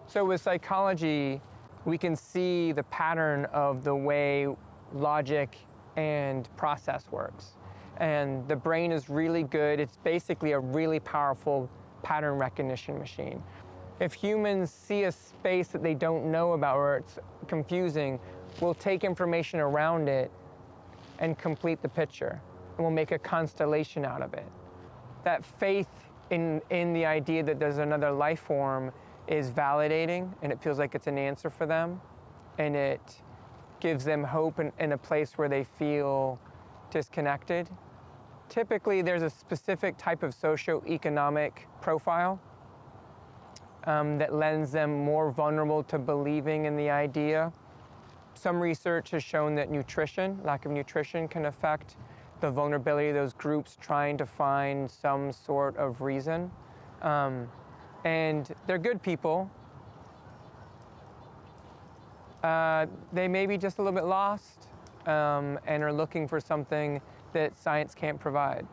So with psychology, we can see the pattern of the way logic and process works. And the brain is really good. It's basically a really powerful pattern recognition machine. If humans see a space that they don't know about or it's confusing, we'll take information around it and complete the picture. And we'll make a constellation out of it. That faith in the idea that there's another life form is validating, and it feels like it's an answer for them. And it gives them hope in a place where they feel disconnected. Typically, there's a specific type of socioeconomic profile that lends them more vulnerable to believing in the idea. Some research has shown that nutrition, lack of nutrition, can affect the vulnerability of those groups trying to find some sort of reason. And they're good people. They may be just a little bit lost and are looking for something that science can't provide.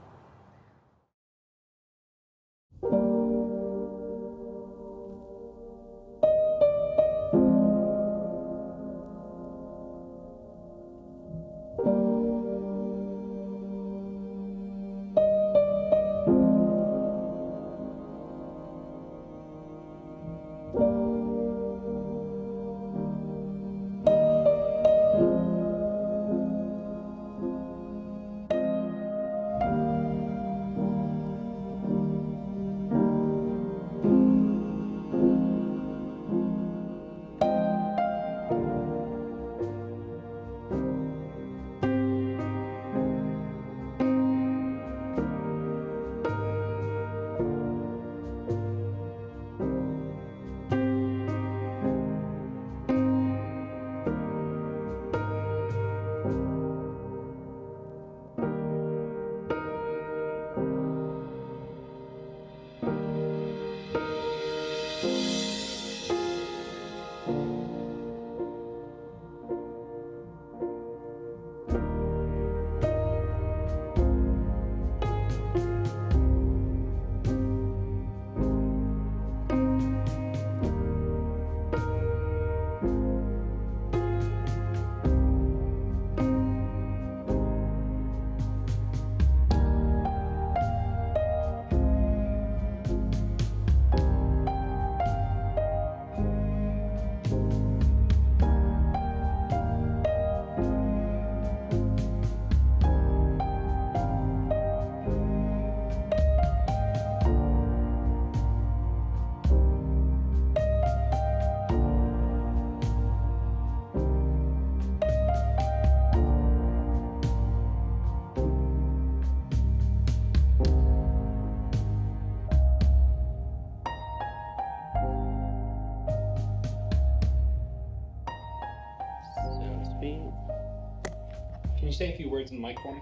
Can you say a few words in the mic for me?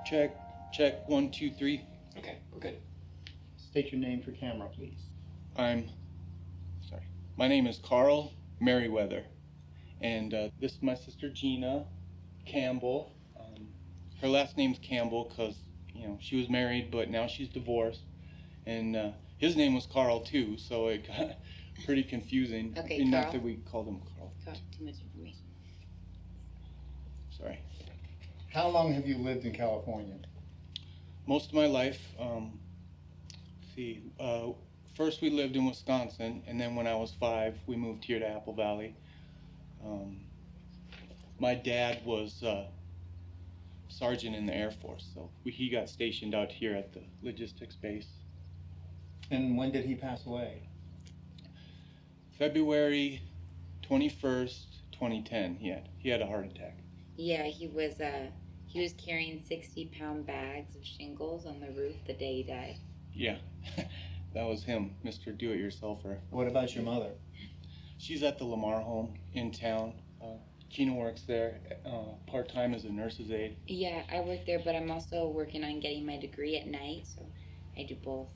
Check, 1, 2, 3. Okay, we're good. State your name for camera, please. My name is Carl Merriweather, and this is my sister Gina Campbell. Her last name's Campbell because, she was married, but now she's divorced. And his name was Carl too, so it got pretty confusing. Okay, and Carl. not that we called him Carl. Got too much information. Sorry. How long have you lived in California? Most of my life. First we lived in Wisconsin, and then when I was 5, we moved here to Apple Valley. My dad was sergeant in the Air Force, so he got stationed out here at the logistics base. And when did he pass away? February 21st, 2010. He had a heart attack. Yeah, he was carrying 60-pound bags of shingles on the roof the day he died. Yeah, that was him, Mr. Do-It-Yourselfer. What about your mother? She's at the Lamar home in town. Gina works there part-time as a nurse's aide. Yeah, I work there, but I'm also working on getting my degree at night, so I do both.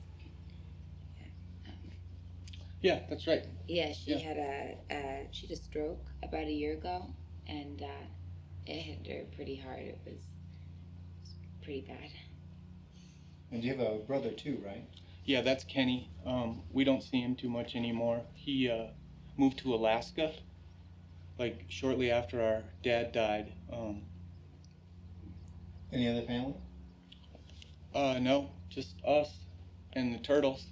Yeah, that's right. Yeah, she had a stroke about a year ago, and it hit her pretty hard. It was pretty bad. And you have a brother too, right? Yeah, that's Kenny. We don't see him too much anymore. He moved to Alaska, like shortly after our dad died. Any other family? No, just us and the turtles.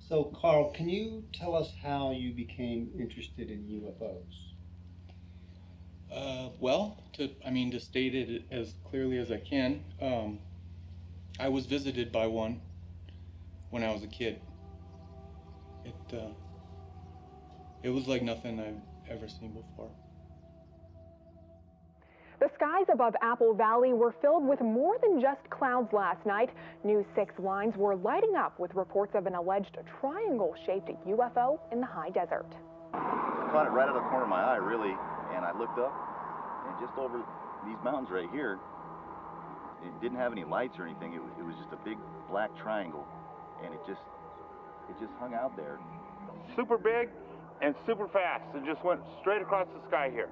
So, Carl, can you tell us how you became interested in UFOs? Well, to state it as clearly as I can, I was visited by one when I was a kid. It was like nothing I've ever seen before. The skies above Apple Valley were filled with more than just clouds last night. News 6 lines were lighting up with reports of an alleged triangle-shaped UFO in the high desert. I caught it right out of the corner of my eye, really, and I looked up, and just over these mountains right here, it didn't have any lights or anything. It was just a big black triangle, and it just hung out there. Super big and super fast. It just went straight across the sky here.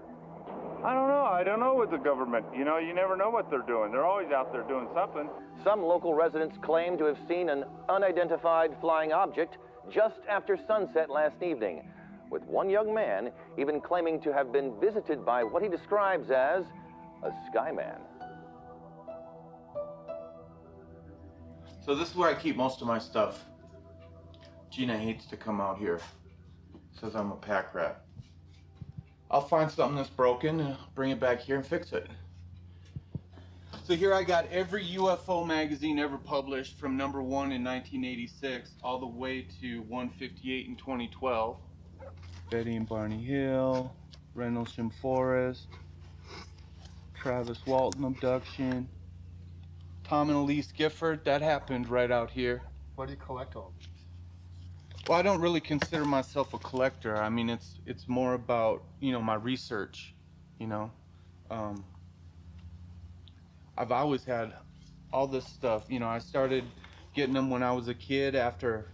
I don't know with the government. You know, you never know what they're doing. They're always out there doing something. Some local residents claim to have seen an unidentified flying object just after sunset last evening, with one young man even claiming to have been visited by what he describes as a Skyman. So this is where I keep most of my stuff. Gina hates to come out here. Says I'm a pack rat. I'll find something that's broken and bring it back here and fix it. So here I got every UFO magazine ever published from #1 in 1986 all the way to 158 in 2012. Betty and Barney Hill, Rendlesham Forest, Travis Walton abduction, Tom and Elise Gifford, that happened right out here. Why do you collect all these? Well, I don't really consider myself a collector. I mean, it's more about, my research, I've always had all this stuff. I started getting them when I was a kid after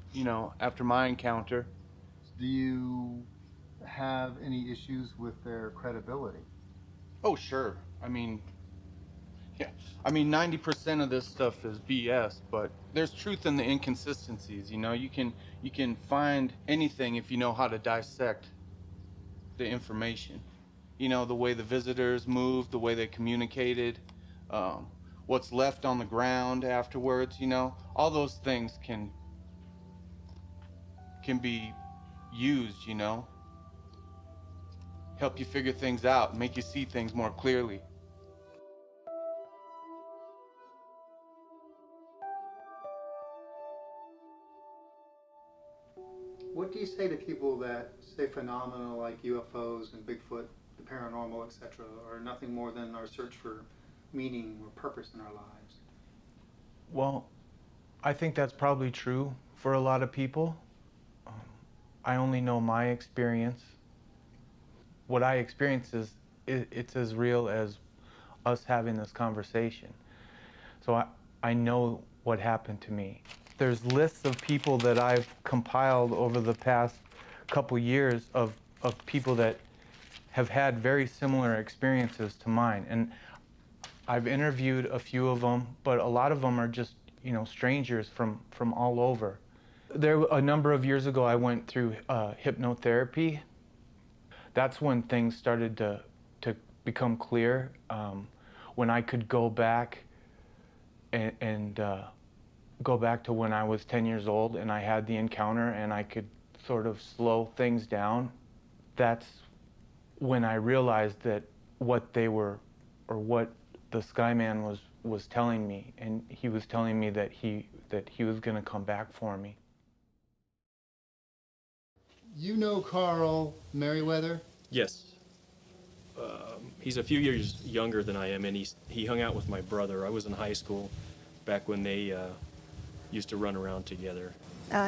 my encounter. Do you have any issues with their credibility? Oh, sure. 90% of this stuff is BS, but there's truth in the inconsistencies. You can find anything if you know how to dissect the information. The way the visitors moved, the way they communicated, what's left on the ground afterwards. All those things can be used. Help you figure things out, make you see things more clearly. What do you say to people that say phenomena like UFOs and Bigfoot, the paranormal, etc., are nothing more than our search for meaning or purpose in our lives? Well, I think that's probably true for a lot of people. I only know my experience. What I experience it's as real as us having this conversation. So I know what happened to me. There's lists of people that I've compiled over the past couple years of people that have had very similar experiences to mine. And I've interviewed a few of them, but a lot of them are just, strangers from all over. A number of years ago, I went through hypnotherapy. That's when things started to become clear, when I could go back and go back to when I was 10 years old and I had the encounter and I could sort of slow things down. That's when I realized that what they were, or what the Skyman was telling me, and he was telling me that he was going to come back for me. You know Carl Merriweather? Yes. He's a few years younger than I am, and he hung out with my brother. I was in high school back when they used to run around together.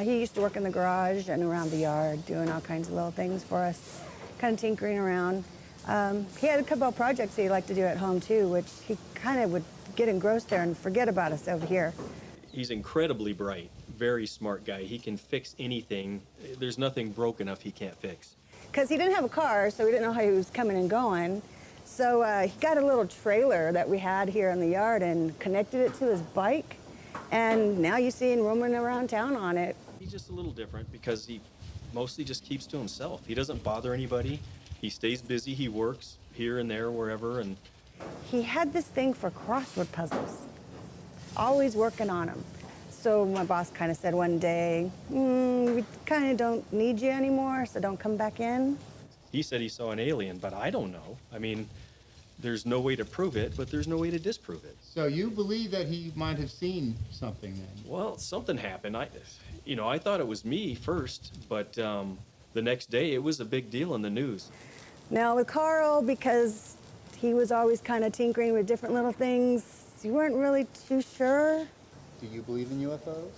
He used to work in the garage and around the yard, doing all kinds of little things for us, kind of tinkering around. He had a couple of projects that he liked to do at home too, which he kind of would get engrossed there and forget about us over here. He's incredibly bright, very smart guy. He can fix anything. There's nothing broke enough he can't fix. Because he didn't have a car, so we didn't know how he was coming and going. So he got a little trailer that we had here in the yard and connected it to his bike. And now you see him roaming around town on it. He's just a little different because he mostly just keeps to himself. He doesn't bother anybody. He stays busy. He works here and there, wherever. And he had this thing for crossword puzzles, always working on them. So my boss kind of said one day, we kind of don't need you anymore, so don't come back in. he said he saw an alien, but I don't know. I mean, there's no way to prove it, but there's no way to disprove it. So you believe that he might have seen something then? Well, something happened. I thought it was me first, but the next day it was a big deal in the news. Now with Carl, because he was always kind of tinkering with different little things, you weren't really too sure. Do you believe in UFOs?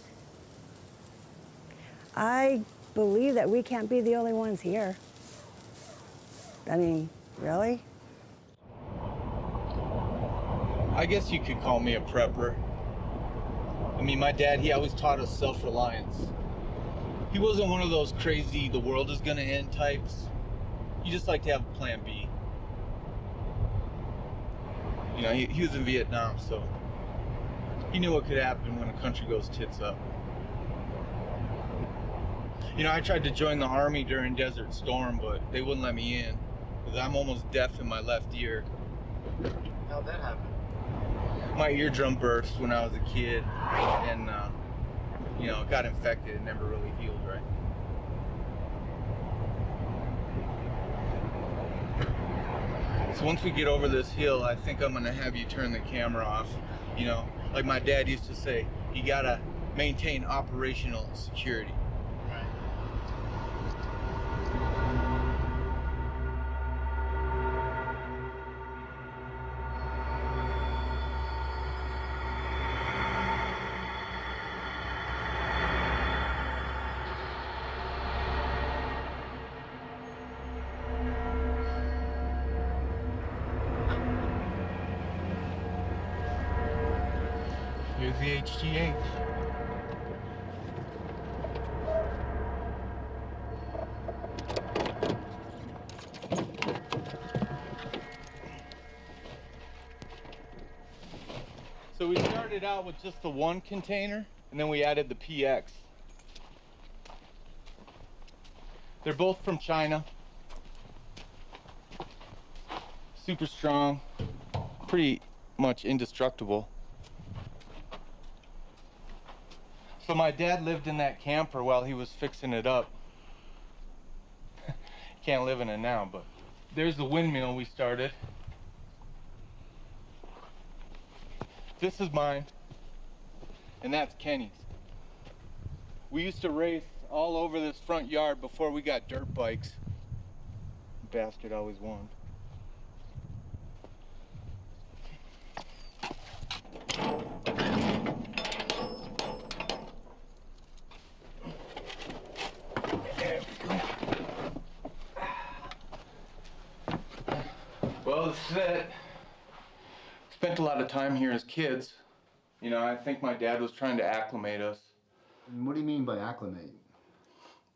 I believe that we can't be the only ones here. I mean, really? I guess you could call me a prepper. I mean, my dad, he always taught us self-reliance. He wasn't one of those crazy, the world is gonna end types. He just liked to have a plan B. You know, he was in Vietnam, so he knew what could happen when a country goes tits up. You know, I tried to join the army during Desert Storm, but they wouldn't let me in because I'm almost deaf in my left ear. How'd that happen? My eardrum burst when I was a kid, and you know, it got infected and never really healed right. So once we get over this hill, I think I'm gonna have you turn the camera off. You know, like my dad used to say, you gotta maintain operational security. Here's the HGH. So we started out with just the one container, and then we added the PX. They're both from China. Super strong, pretty much indestructible. So my dad lived in that camper while he was fixing it up. Can't live in it now, but there's the windmill we started. This is mine, and that's Kenny's. We used to race all over this front yard before we got dirt bikes. Bastard always won. Well, this is it. Spent a lot of time here as kids. You know, I think my dad was trying to acclimate us. And what do you mean by acclimate?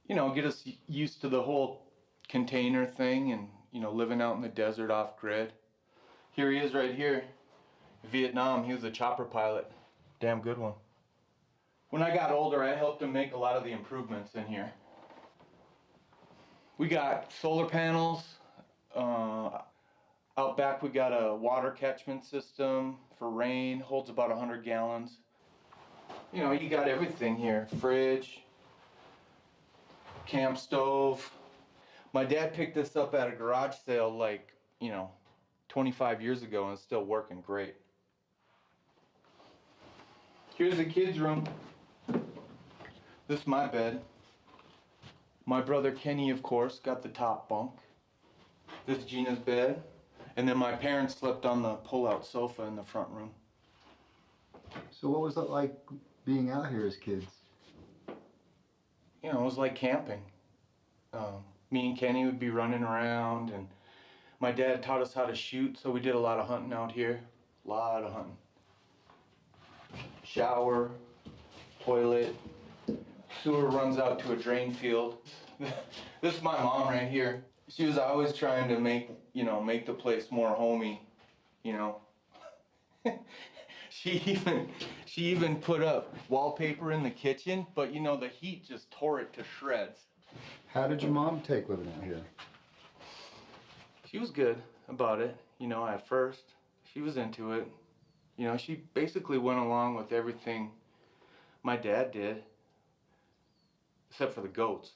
You know, get us used to the whole container thing and, you know, living out in the desert off grid. Here he is right here. Vietnam, he was a chopper pilot. Damn good one. When I got older, I helped him make a lot of the improvements in here. We got solar panels. Out back we got a water catchment system for rain, holds about 100 gallons. You know, you got everything here. Fridge, camp stove. My dad picked this up at a garage sale like, you know, 25 years ago and it's still working great. Here's the kids' room. This is my bed. My brother Kenny, of course, got the top bunk. This is Gina's bed. And then my parents slept on the pull-out sofa in the front room. So what was it like being out here as kids? You know, it was like camping. Me and Kenny would be running around, and my dad taught us how to shoot, so we did a lot of hunting out here. A lot of hunting. Shower, toilet, sewer runs out to a drain field. This is my mom right here. She was always trying to make the place more homey, you know. She even put up wallpaper in the kitchen, but you know, the heat just tore it to shreds. How did your mom take living out here? She was good about it, you know, at first. She was into it. You know, she basically went along with everything my dad did, except for the goats.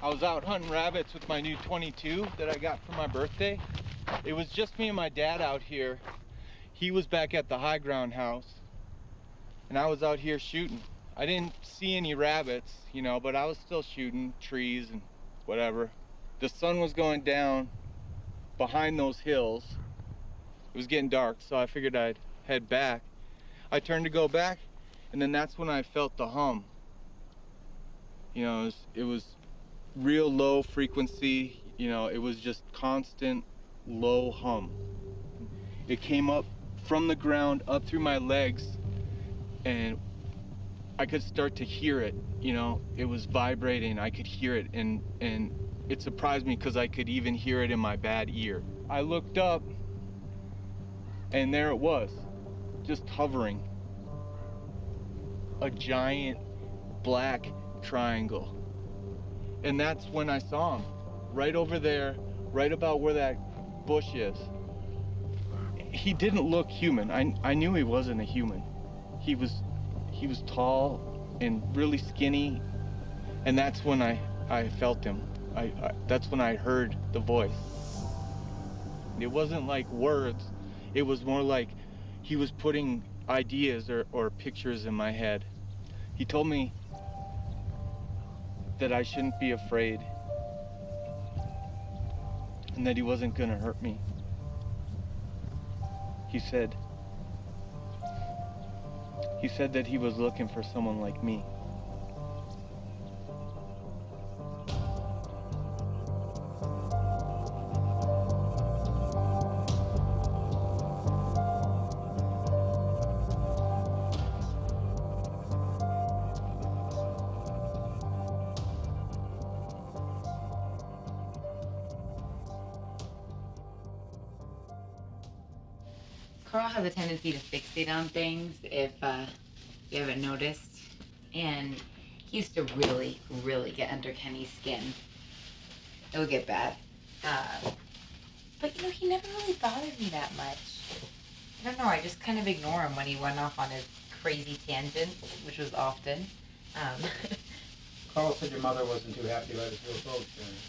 I was out hunting rabbits with my new 22 that I got for my birthday. It was just me and my dad out here. He was back at the high ground house, and I was out here shooting. I didn't see any rabbits, you know, but I was still shooting trees and whatever. The sun was going down behind those hills. It was getting dark, so I figured I'd head back. I turned to go back, and then that's when I felt the hum. You know, it was real low frequency, you know, it was just constant low hum. It came up from the ground up through my legs, and I could start to hear it, you know, it was vibrating, I could hear it, and it surprised me because I could even hear it in my bad ear. I looked up, and there it was, just hovering. A giant black triangle. And that's when I saw him, right over there, right about where that bush is. He didn't look human. I knew he wasn't a human. He was tall and really skinny, and that's when I felt him. That's when I heard the voice. It wasn't like words. It was more like he was putting ideas or pictures in my head. He told me that I shouldn't be afraid, and that he wasn't gonna hurt me. He said that he was looking for someone like me. Carl has a tendency to fixate on things, if you haven't noticed. And he used to really, really get under Kenny's skin. It would get bad. But you know, he never really bothered me that much. I don't know, I just kind of ignore him when he went off on his crazy tangents, which was often. Carl said your mother wasn't too happy about his UFO experience.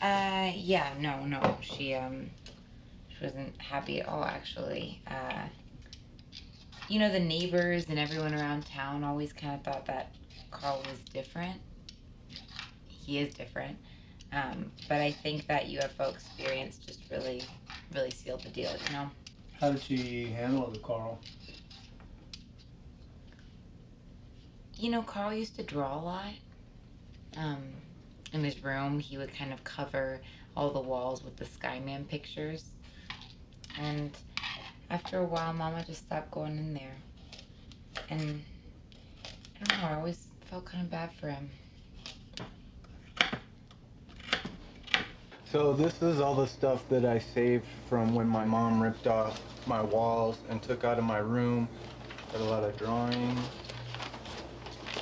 Yeah, no, she wasn't happy at all, actually. You know, the neighbors and everyone around town always kind of thought that Carl was different. He is different. But I think that UFO experience just really, really sealed the deal, you know? How did she handle it with Carl? You know, Carl used to draw a lot. In his room, he would kind of cover all the walls with the Skyman pictures. And after a while, Mama just stopped going in there. And I don't know, I always felt kind of bad for him. So this is all the stuff that I saved from when my mom ripped off my walls and took out of my room. Got a lot of drawings.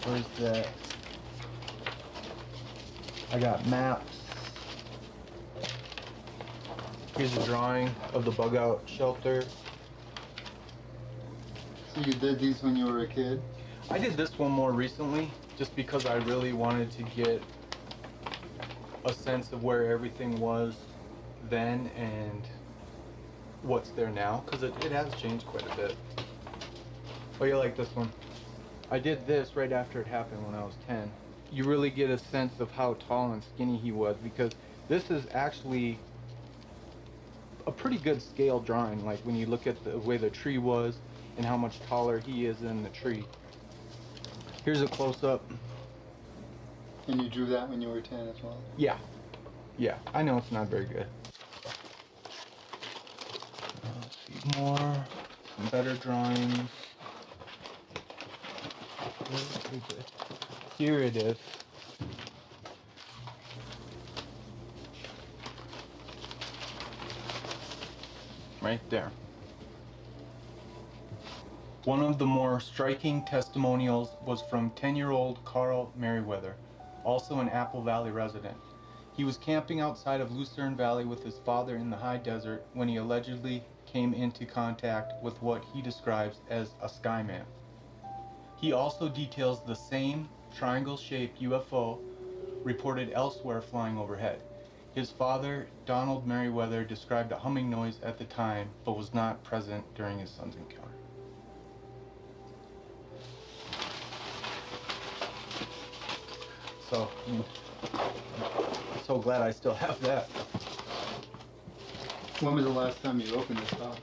Where's that? I got maps. Here's a drawing of the bug out shelter. So you did these when you were a kid? I did this one more recently, just because I really wanted to get a sense of where everything was then and what's there now, because it has changed quite a bit. Oh, you like this one? I did this right after it happened when I was 10. You really get a sense of how tall and skinny he was, because this is actually a pretty good scale drawing, like when you look at the way the tree was and how much taller he is than the tree. Here's a close-up. And you drew that when you were 10 as well? Yeah. Yeah, I know it's not very good. Let's see more, some better drawings. Here it is. right there. One of the more striking testimonials was from 10-year-old Carl Merriweather, also an Apple Valley resident. He was camping outside of Lucerne Valley with his father in the high desert when he allegedly came into contact with what he describes as a Skyman. He also details the same triangle-shaped UFO reported elsewhere flying overhead. His father, Donald Merriweather, described a humming noise at the time, but was not present during his son's encounter. So, I'm so glad I still have that. When was the last time you opened this box?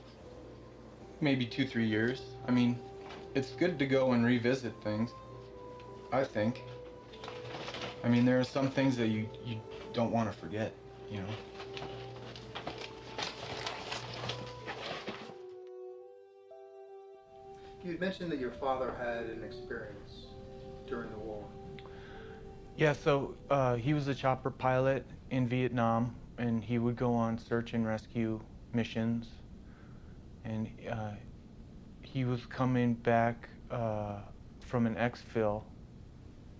Maybe 2-3 years. I mean, it's good to go and revisit things, I think. I mean, there are some things that you don't want to forget, you know. You had mentioned that your father had an experience during the war. Yeah, so he was a chopper pilot in Vietnam, and he would go on search and rescue missions. And he was coming back from an exfil,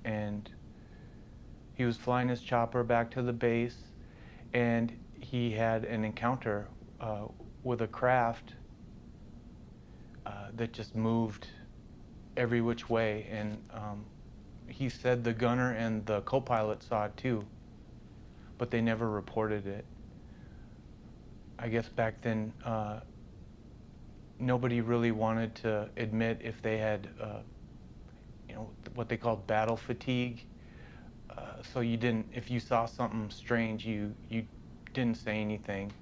and he was flying his chopper back to the base, and he had an encounter with a craft that just moved every which way. And he said the gunner and the co-pilot saw it too, but they never reported it. I guess back then, nobody really wanted to admit if they had, you know, what they called battle fatigue. So you didn't, if you saw something strange, you didn't say anything.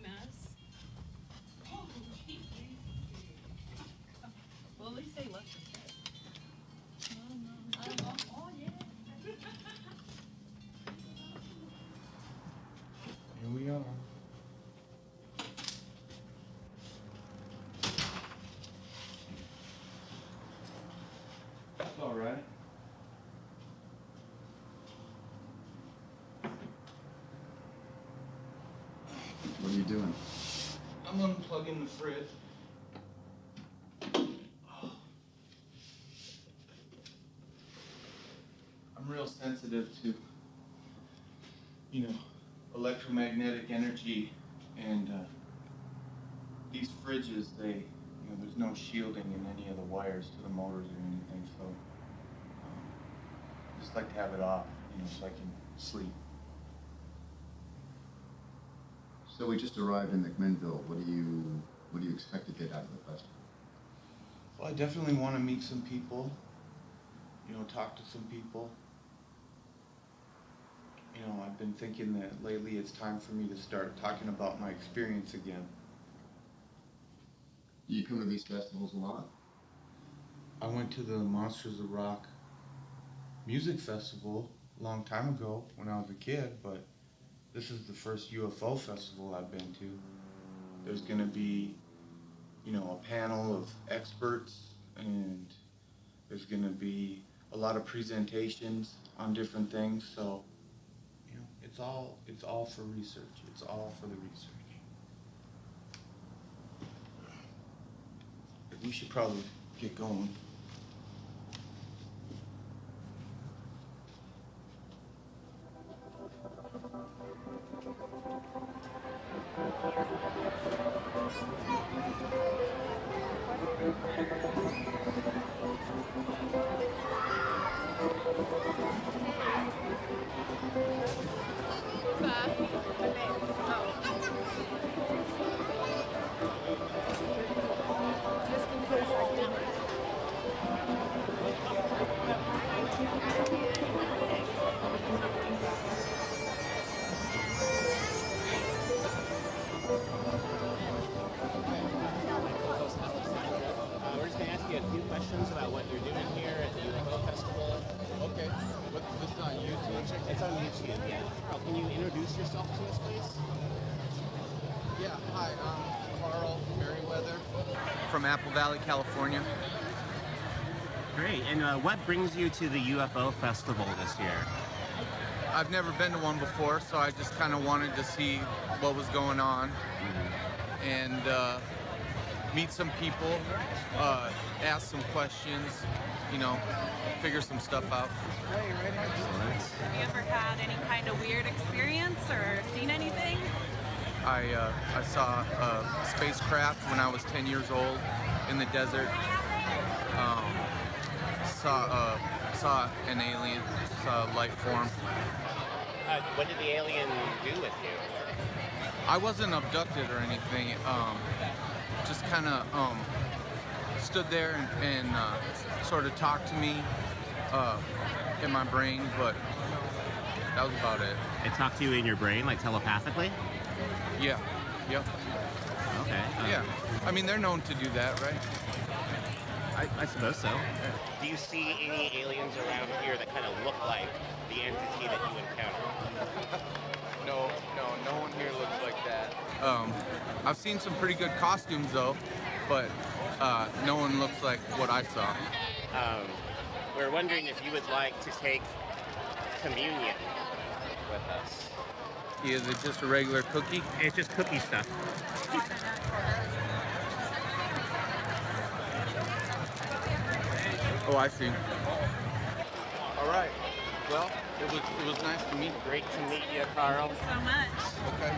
Mess. Oh, geez. Well, at least they left us there. Oh, yeah. Here we are. That's all right. What are you doing? I'm unplugging the fridge. I'm real sensitive to, you know, electromagnetic energy, and these fridges, they, you know, there's no shielding in any of the wires to the motors or anything, so I just like to have it off, you know, so I can sleep. So we just arrived in McMinnville. What do you expect to get out of the festival? Well, I definitely want to meet some people, you know, talk to some people. You know, I've been thinking that lately it's time for me to start talking about my experience again. Do you come to these festivals a lot? I went to the Monsters of Rock music festival a long time ago when I was a kid, but this is the first UFO festival I've been to. There's going to be, you know, a panel of experts, and there's going to be a lot of presentations on different things, so you know, it's all for research. It's all for the research. We should probably get going. Questions about what you're doing here at the UFO Festival. Okay. This is on YouTube? It's on YouTube, yeah. Carl, can you introduce yourself to us, please? Yeah, hi, I'm Carl Merriweather. From Apple Valley, California. Great, and what brings you to the UFO Festival this year? I've never been to one before, so I just kind of wanted to see what was going on and meet some people, ask some questions, you know, figure some stuff out. Have you ever had any kind of weird experience or seen anything? I saw a spacecraft when I was 10 years old in the desert. Saw an alien, saw a life form. What did the alien do with you? I wasn't abducted or anything. Just kind of stood there and sort of talked to me in my brain, but that was about it. It talked to you in your brain, like telepathically? Yeah. Yep. Okay. Yeah. I mean, they're known to do that, right? I suppose so. Do you see any aliens around here that kind of look like the entity that you encountered? No one here looks like that. I've seen some pretty good costumes though, but no one looks like what I saw. We're wondering if you would like to take communion with us. Is it just a regular cookie? It's just cookie stuff. Oh, I see. All right. Well, it was nice to meet you. Great to meet you, Carl. Thank you so much. Okay.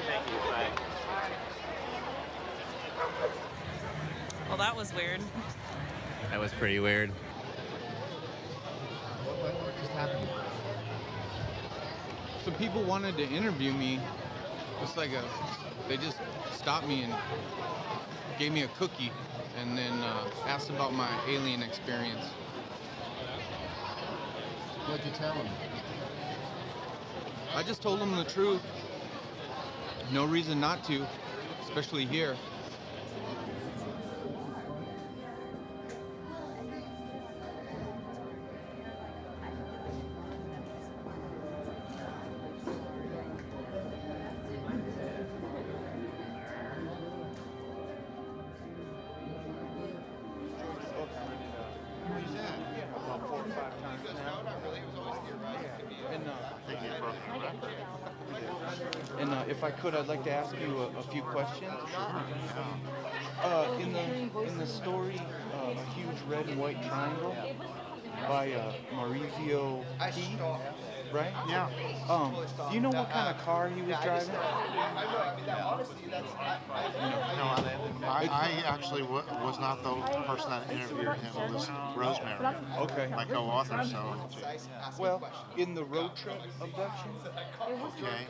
Thank you. Bye. Well, that was weird. That was pretty weird. What just happened? Some people wanted to interview me. It's like they just stopped me and gave me a cookie and then asked about my alien experience. What'd you tell him? I just told them the truth. No reason not to, especially here. And if I could, I'd like to ask you a few questions. In the story, A Huge Red and White Triangle by Maurizio P., right? Yeah. Do you know what kind of car he was driving? I actually was not the person that interviewed him. It was Rosemary. Okay. My co-author, so. Well, in the road trip abduction, Okay.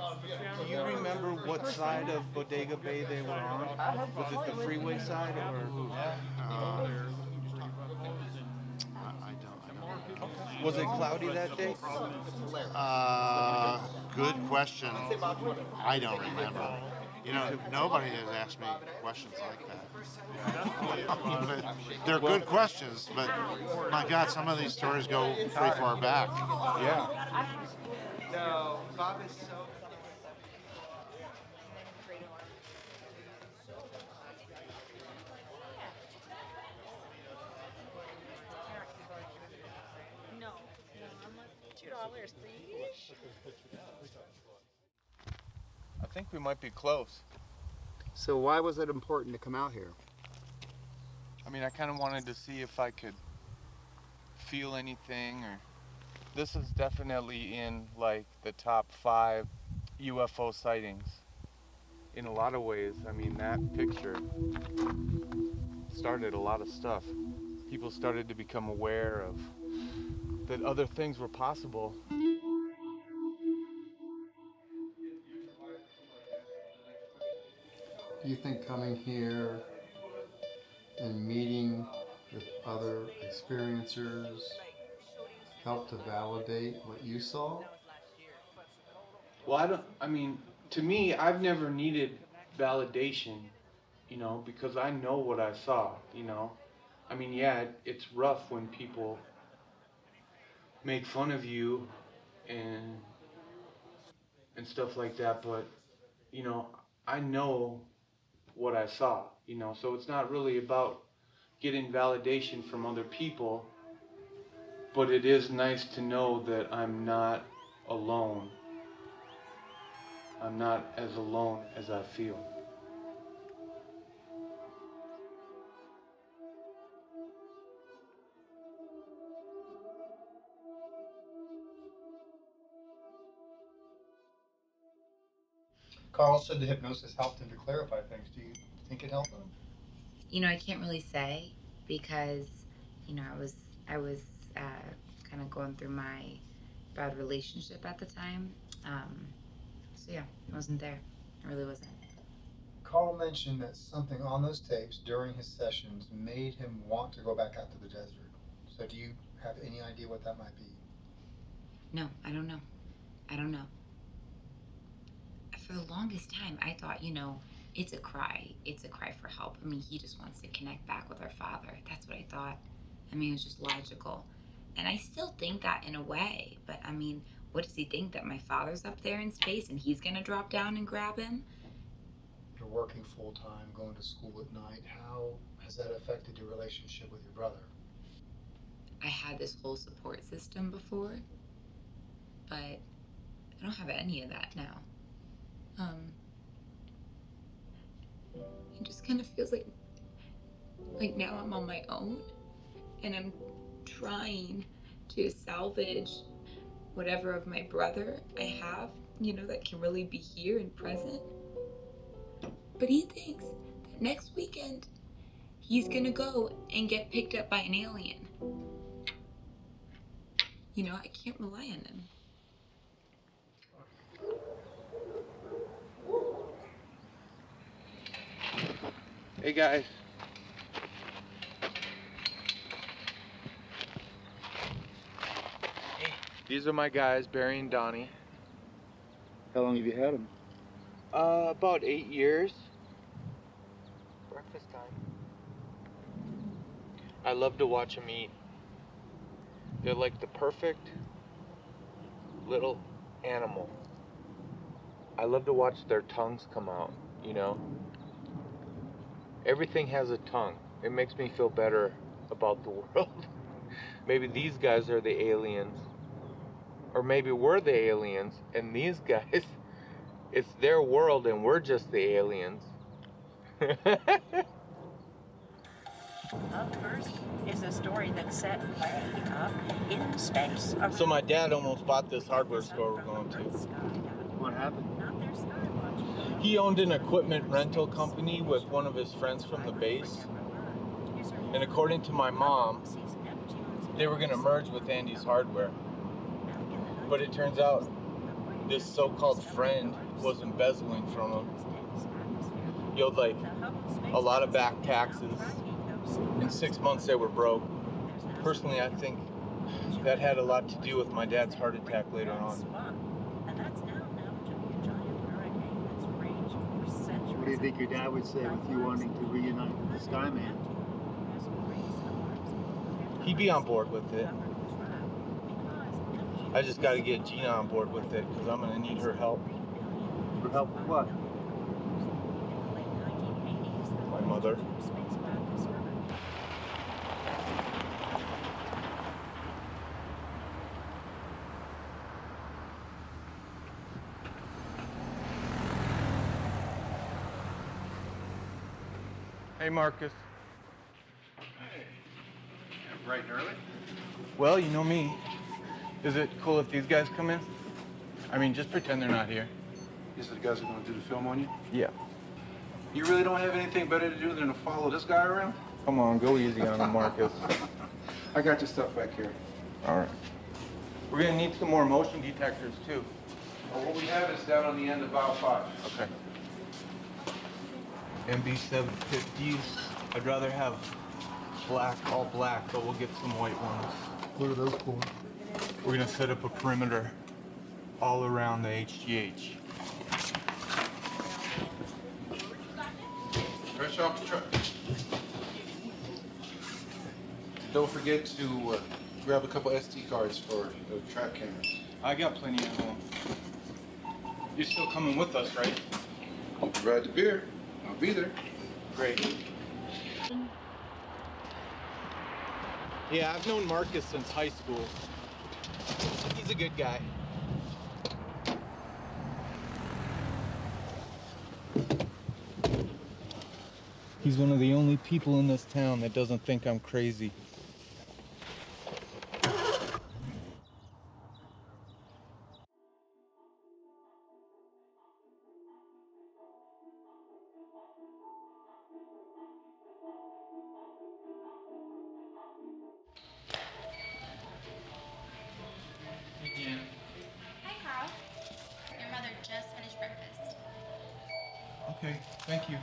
do you remember what side of Bodega Bay they were on? Was it the freeway side or? I don't. Was it cloudy that day? Good question. I don't remember. You know, nobody has asked me questions like that. They're good questions, but my God, some of these stories go pretty far back. Yeah. No, Bob is so. No, I'm like $2, please. I think we might be close. So why was it important to come out here? I mean, I kind of wanted to see if I could feel anything, or this is definitely in like the top 5 UFO sightings. In a lot of ways, I mean, that picture started a lot of stuff. People started to become aware of that other things were possible. Do you think coming here and meeting with other experiencers helped to validate what you saw? Well, I mean, to me, I've never needed validation, you know, because I know what I saw, you know. I mean, yeah, it's rough when people make fun of you and stuff like that, but, you know, I know what I saw, you know, so it's not really about getting validation from other people, but it is nice to know that I'm not alone. I'm not as alone as I feel. Carl said the hypnosis helped him to clarify things. Do you think it helped him? You know, I can't really say because, you know, I was kind of going through my bad relationship at the time. So yeah, I wasn't there. I really wasn't. Carl mentioned that something on those tapes during his sessions made him want to go back out to the desert. So do you have any idea what that might be? No, I don't know. I don't know. For the longest time, I thought, you know, it's a cry. It's a cry for help. I mean, he just wants to connect back with our father. That's what I thought. I mean, it was just logical. And I still think that in a way. But I mean, what does he think? That my father's up there in space and he's going to drop down and grab him? You're working full time, going to school at night. How has that affected your relationship with your brother? I had this whole support system before, but I don't have any of that now. It just kind of feels like now I'm on my own and I'm trying to salvage whatever of my brother I have, you know, that can really be here and present. But he thinks that next weekend he's gonna go and get picked up by an alien. You know, I can't rely on him. Hey guys. Hey. These are my guys, Barry and Donnie. How long have you had them? About 8 years. Breakfast time. I love to watch them eat. They're like the perfect little animal. I love to watch their tongues come out, you know? Everything has a tongue. It makes me feel better about the world. Maybe these guys are the aliens. Or maybe we're the aliens, and these guys, it's their world and we're just the aliens. Up First is a story that's set way up in space. So my dad almost bought this hardware store we're going to. What happened? He owned an equipment rental company with one of his friends from the base. And according to my mom, they were going to merge with Andy's hardware. But it turns out this so-called friend was embezzling from him. He owed like a lot of back taxes. In 6 months they were broke. Personally, I think that had a lot to do with my dad's heart attack later on. What do you think your dad would say with you wanting to reunite with the Skyman? He'd be on board with it. I just got to get Gina on board with it because I'm going to need her help. For help with what? My mother. Hey, Marcus. Hey. Bright and early? Well, you know me. Is it cool if these guys come in? I mean, just pretend they're not here. These are the guys who are going to do the film on you? Yeah. You really don't have anything better to do than to follow this guy around? Come on, go easy on him, Marcus. I got your stuff back here. All right. We're going to need some more motion detectors, too. Well, what we have is down on the end of aisle 5. Okay. MB750s. I'd rather have black, all black, but we'll get some white ones. What are those for? We're going to set up a perimeter all around the HGH. Fresh off the truck. Don't forget to grab a couple SD cards for the track cameras. I got plenty at home. You're still coming with us, right? I'll provide the beer. I'll be there. Great. Yeah, I've known Marcus since high school. He's a good guy. He's one of the only people in this town that doesn't think I'm crazy. Hi, Carl. Your mother just finished breakfast. Okay, thank you.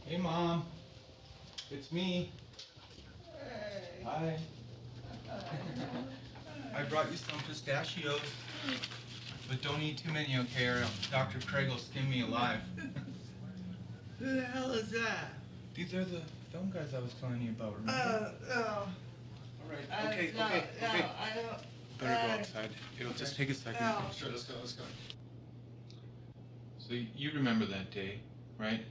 Hey, Mom. It's me. Hi. I brought you some pistachios, but don't eat too many, okay, or Dr. Craig will skin me alive. Who the hell is that? These are the film guys I was telling you about, remember? No. All right, okay. I don't. Better go outside. It'll just take a second. No. Sure, let's go. So you remember that day, right?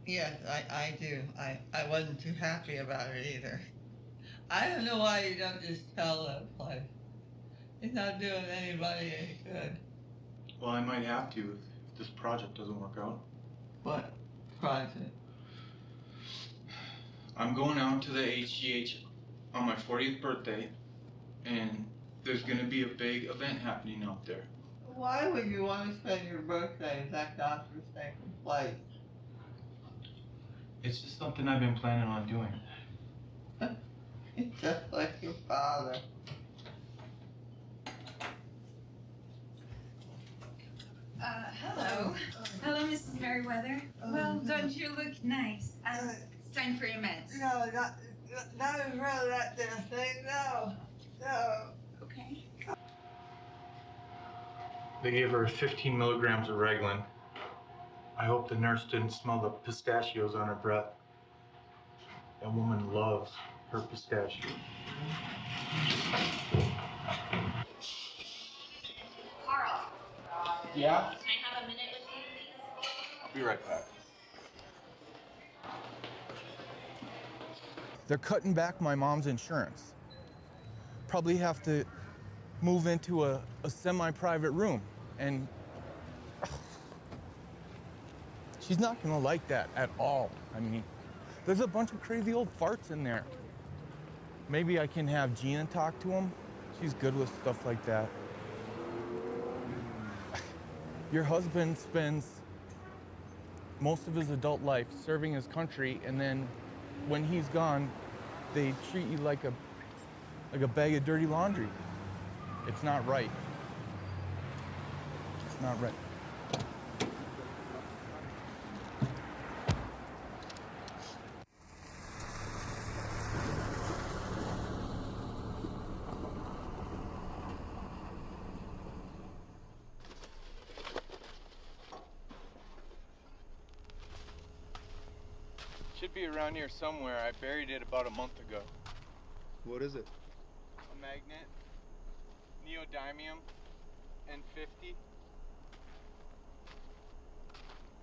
Yes, I do. I wasn't too happy about it either. I don't know why you don't just tell that place. It's not doing anybody any good. Well, I might have to if this project doesn't work out. What project? I'm going out to the HGH on my 40th birthday, and there's going to be a big event happening out there. Why would you want to spend your birthday if that doctor's taking place? It's just something I've been planning on doing. It's just like your father. Hello. Hello, Mrs. Merriweather. Well, don't you look nice? It's time for your meds. No, not in front of that damn thing. No. Okay. They gave her 15 milligrams of Reglan. I hope the nurse didn't smell the pistachios on her breath. That woman loves her pistachios. Carl. Yeah? Can I have a minute with you, please? I'll be right back. They're cutting back my mom's insurance. Probably have to move into a semi-private room, and she's not gonna like that at all. I mean, there's a bunch of crazy old farts in there. Maybe I can have Gina talk to him. She's good with stuff like that. Your husband spends most of his adult life serving his country, and then when he's gone, they treat you like a bag of dirty laundry. It's not right. It's not right. Should be around here somewhere. I buried it about a month ago. What is it? A magnet, neodymium, N50.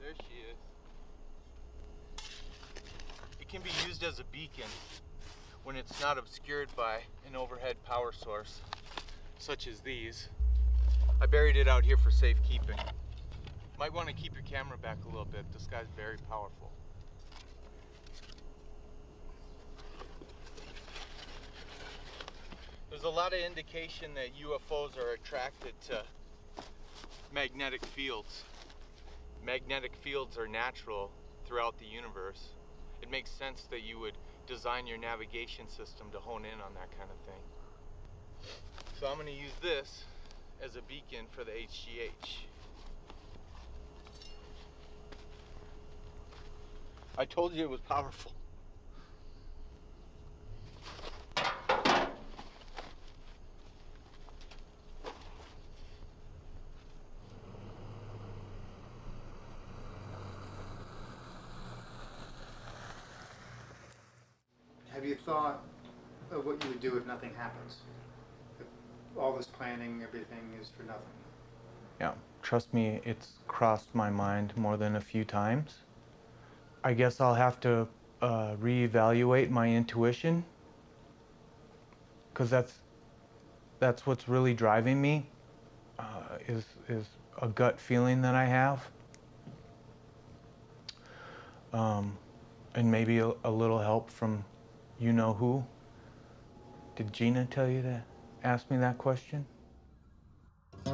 There she is. It can be used as a beacon when it's not obscured by an overhead power source, such as these. I buried it out here for safekeeping. Might want to keep your camera back a little bit. This guy's very powerful. There's a lot of indication that UFOs are attracted to magnetic fields. Magnetic fields are natural throughout the universe. It makes sense that you would design your navigation system to hone in on that kind of thing. So I'm going to use this as a beacon for the HGH. I told you it was powerful. you thought of what you would do if nothing happens? If all this planning, everything is for nothing? Yeah, trust me, it's crossed my mind more than a few times. I guess I'll have to reevaluate my intuition, because that's what's really driving me, is a gut feeling that I have. And maybe a little help from you-know-who. Did Gina tell you to ask me that question? I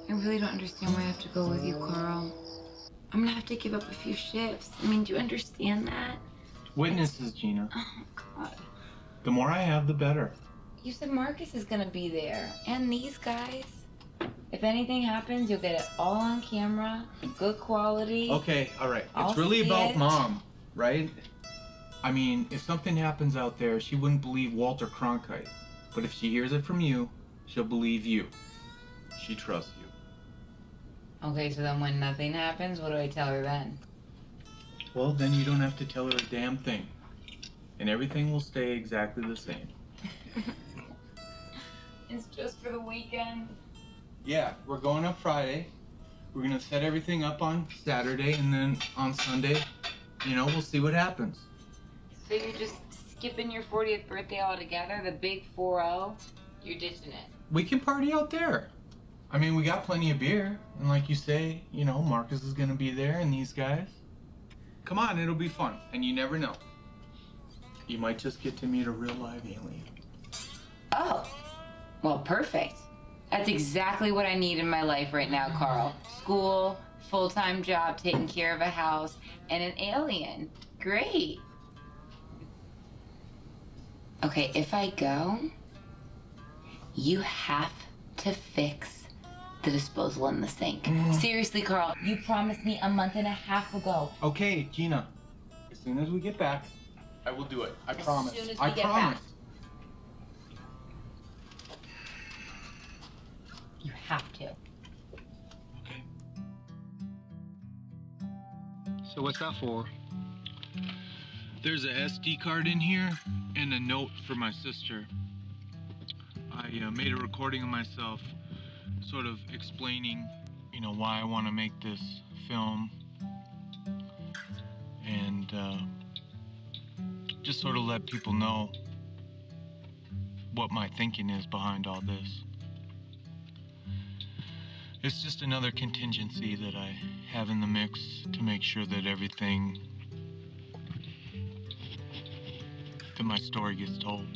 really don't understand why I have to go with you, Carl. I'm gonna have to give up a few shifts. I mean, do you understand that? Witnesses, Gina. Oh, God. The more I have, the better. You said Marcus is gonna be there, and these guys. If anything happens, you'll get it all on camera, good quality. Okay, all right. I'll It's really see about it. Mom, right? I mean, if something happens out there, she wouldn't believe Walter Cronkite. But if she hears it from you, she'll believe you. She trusts you. Okay, so then when nothing happens, what do I tell her then? Well, then you don't have to tell her a damn thing. And everything will stay exactly the same. It's just for the weekend. Yeah, we're going up Friday. We're gonna set everything up on Saturday, and then on Sunday, we'll see what happens. So you're just skipping your 40th birthday altogether, the big 4-0? You're ditching it. We can party out there. I mean, we got plenty of beer, and like you say, Marcus is gonna be there, and these guys. Come on, it'll be fun, and you never know. You might just get to meet a real live alien. Oh, well, perfect. That's exactly what I need in my life right now, Carl. School, full-time job, taking care of a house, and an alien. Great. Okay, if I go, you have to fix the disposal in the sink. Seriously, Carl, you promised me a month and a half ago. Okay, Gina. As soon as we get back, I will do it. I promise. As soon as I we get promise. back. You have to. So what's that for? There's a SD card in here and a note for my sister. I made a recording of myself sort of explaining, why I want to make this film, and just sort of let people know what my thinking is behind all this. It's just another contingency that I have in the mix to make sure that everything, that my story gets told.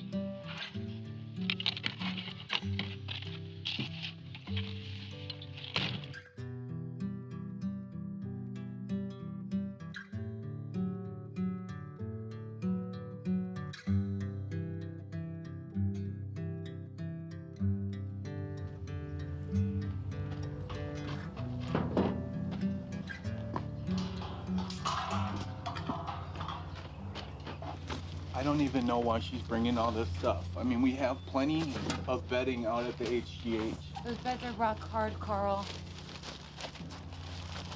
I don't even know why she's bringing all this stuff. I mean, we have plenty of bedding out at the HGH. Those beds are rock hard, Carl.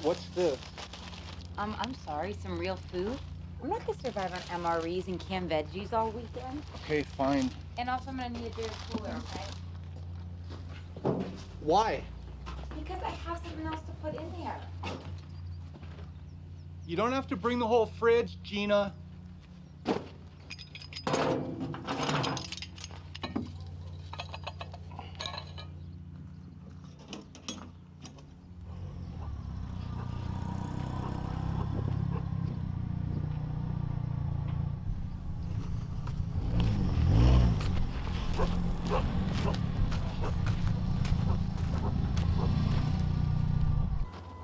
What's this? I'm sorry, some real food? I'm not gonna survive on MREs and canned veggies all weekend. Okay, fine. And also I'm gonna need a bigger cooler, okay? Why? Because I have something else to put in there. You don't have to bring the whole fridge, Gina.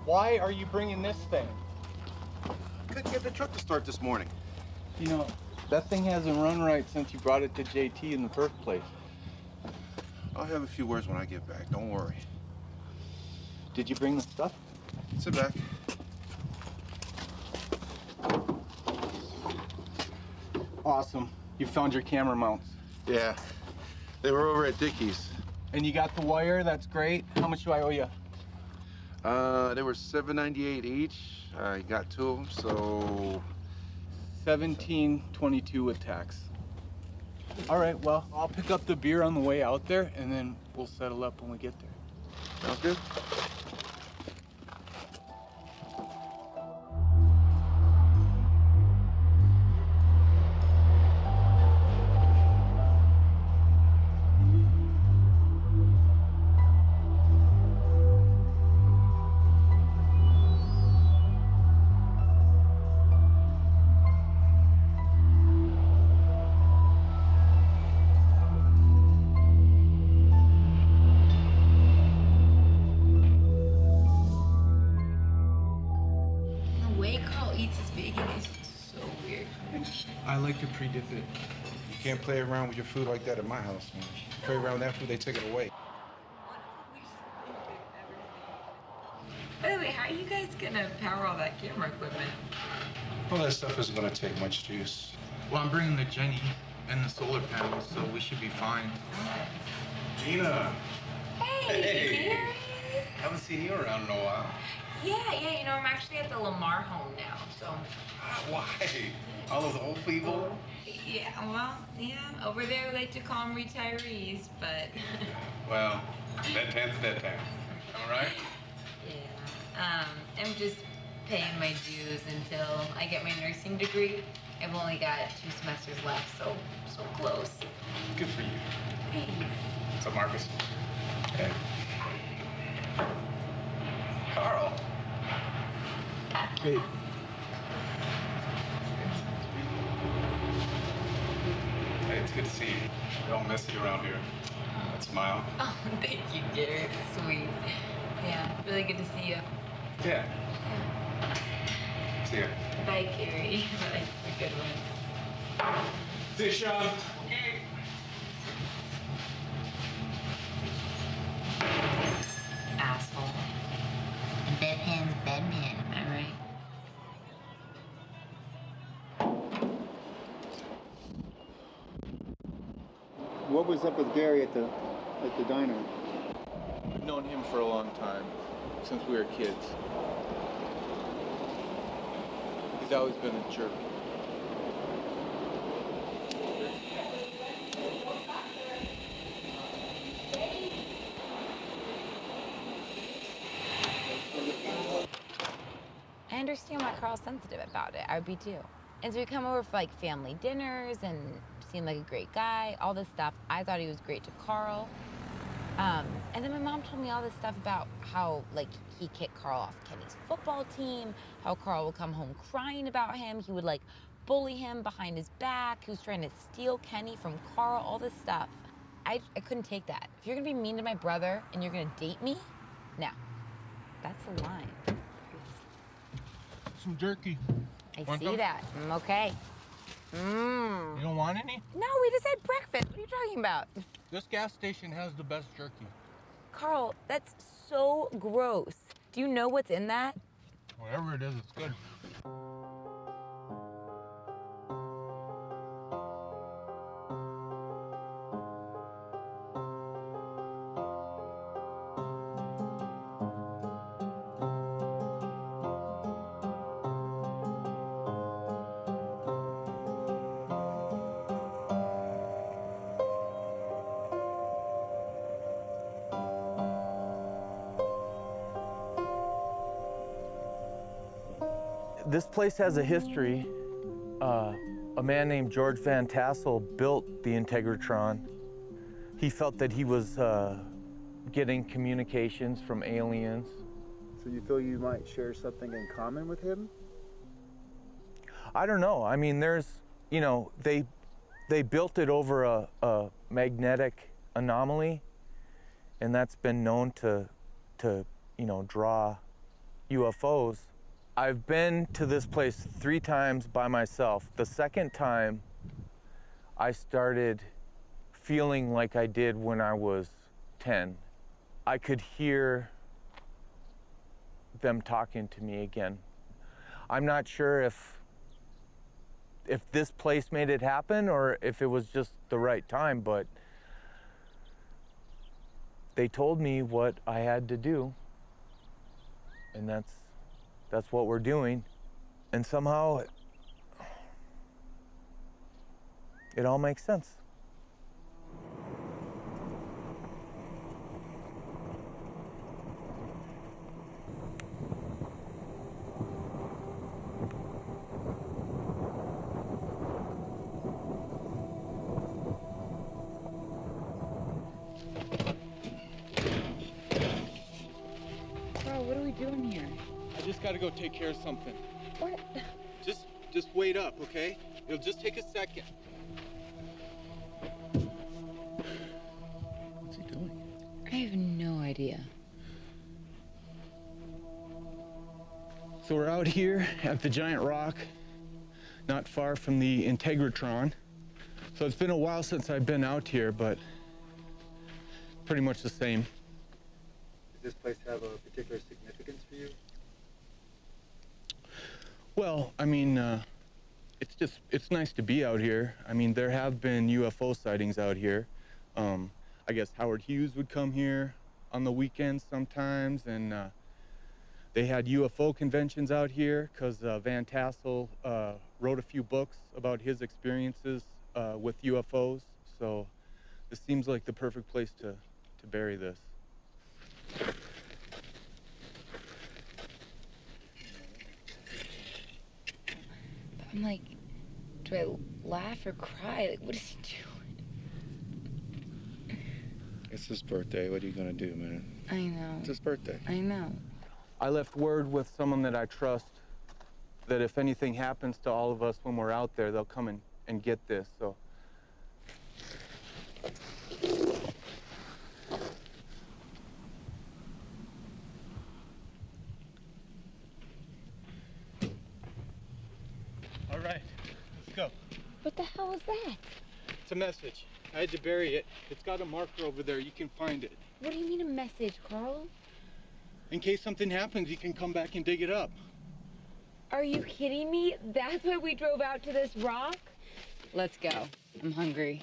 Why are you bringing this thing? Couldn't get the truck to start this morning. That thing hasn't run right since you brought it to JT in the first place. I'll have a few words when I get back, don't worry. Did you bring the stuff? Sit back. Awesome. You found your camera mounts. Yeah, they were over at Dickie's. And you got the wire, that's great. How much do I owe you? They were $7.98 each. I got two of them, so 1722 with tax. All right, well, I'll pick up the beer on the way out there, and then we'll settle up when we get there. Sounds good. I like to pre-dip it. You can't play around with your food like that at my house, man. You play around with that food, they take it away. By the way, how are you guys gonna power all that camera equipment? Well, that stuff isn't gonna take much juice. Well, I'm bringing the Jenny and the solar panels, so we should be fine. Gina. Hey, Gary. Haven't seen you around in a while. Yeah, you know, I'm actually at the Lamar home now, so. Why? All those old people? Yeah, well, yeah, over there we like to call them retirees, but. Well, bedtime's bedtime. All right? Yeah, I'm just paying my dues until I get my nursing degree. I've only got 2 semesters left, so close. Good for you. Thanks. What's up, Marcus? Hey. Carl. Hey. Hey, it's good to see you. We don't miss you around here. That smile. Oh, thank you, Gary. It's sweet. Yeah, really good to see you. Yeah. See ya. Bye, Gary. Bye. A good one. See you, Sean. Asshole. Bedpan's bedpan, am I right? What was up with Gary at the diner? We've known him for a long time, since we were kids. He's always been a jerk. I understand why Carl's sensitive about it. I would be too. And so we come over for like family dinners and seemed like a great guy, all this stuff. I thought he was great to Carl. And then my mom told me all this stuff about how like he kicked Carl off Kenny's football team, how Carl would come home crying about him. He would like bully him behind his back. He was trying to steal Kenny from Carl, all this stuff. I couldn't take that. If you're gonna be mean to my brother and you're gonna date me, no, that's a line. Some jerky. I see that. Okay. You don't want any? No, we just had breakfast. What are you talking about? This gas station has the best jerky. Carl, that's so gross. Do you know what's in that? Whatever it is, it's good. This place has a history. A man named George Van Tassel built the integratron. He felt that he was getting communications from aliens. So you feel you might share something in common with him? I don't know. I mean, there's, you know, they built it over a magnetic anomaly, and that's been known to you know, draw UFOs. I've been to this place 3 times by myself. The second time, I started feeling like I did when I was 10. I could hear them talking to me again. I'm not sure if this place made it happen or if it was just the right time, but they told me what I had to do, and that's what we're doing. And somehow it all makes sense. What are we doing here? I just gotta go take care of something. What? Just wait up, okay? It'll just take a second. What's he doing? I have no idea. So we're out here at the giant rock, not far from the integratron. So it's been a while since I've been out here, but pretty much the same. Does this place have a particular significance for you? Well, I mean, it's nice to be out here. I mean, there have been UFO sightings out here. I guess Howard Hughes would come here on the weekends sometimes, and they had UFO conventions out here because Van Tassel wrote a few books about his experiences with UFOs. So this seems like the perfect place to bury this. I'm like, do I laugh or cry? Like, what is he doing? It's his birthday. What are you gonna do, man? I know. It's his birthday. I know. I left word with someone that I trust that if anything happens to all of us when we're out there, they'll come and get this, so. All right, let's go. What the hell was that? It's a message. I had to bury it. It's got a marker over there. You can find it. What do you mean a message, Carl? In case something happens, you can come back and dig it up. Are you kidding me? That's why we drove out to this rock? Let's go. I'm hungry.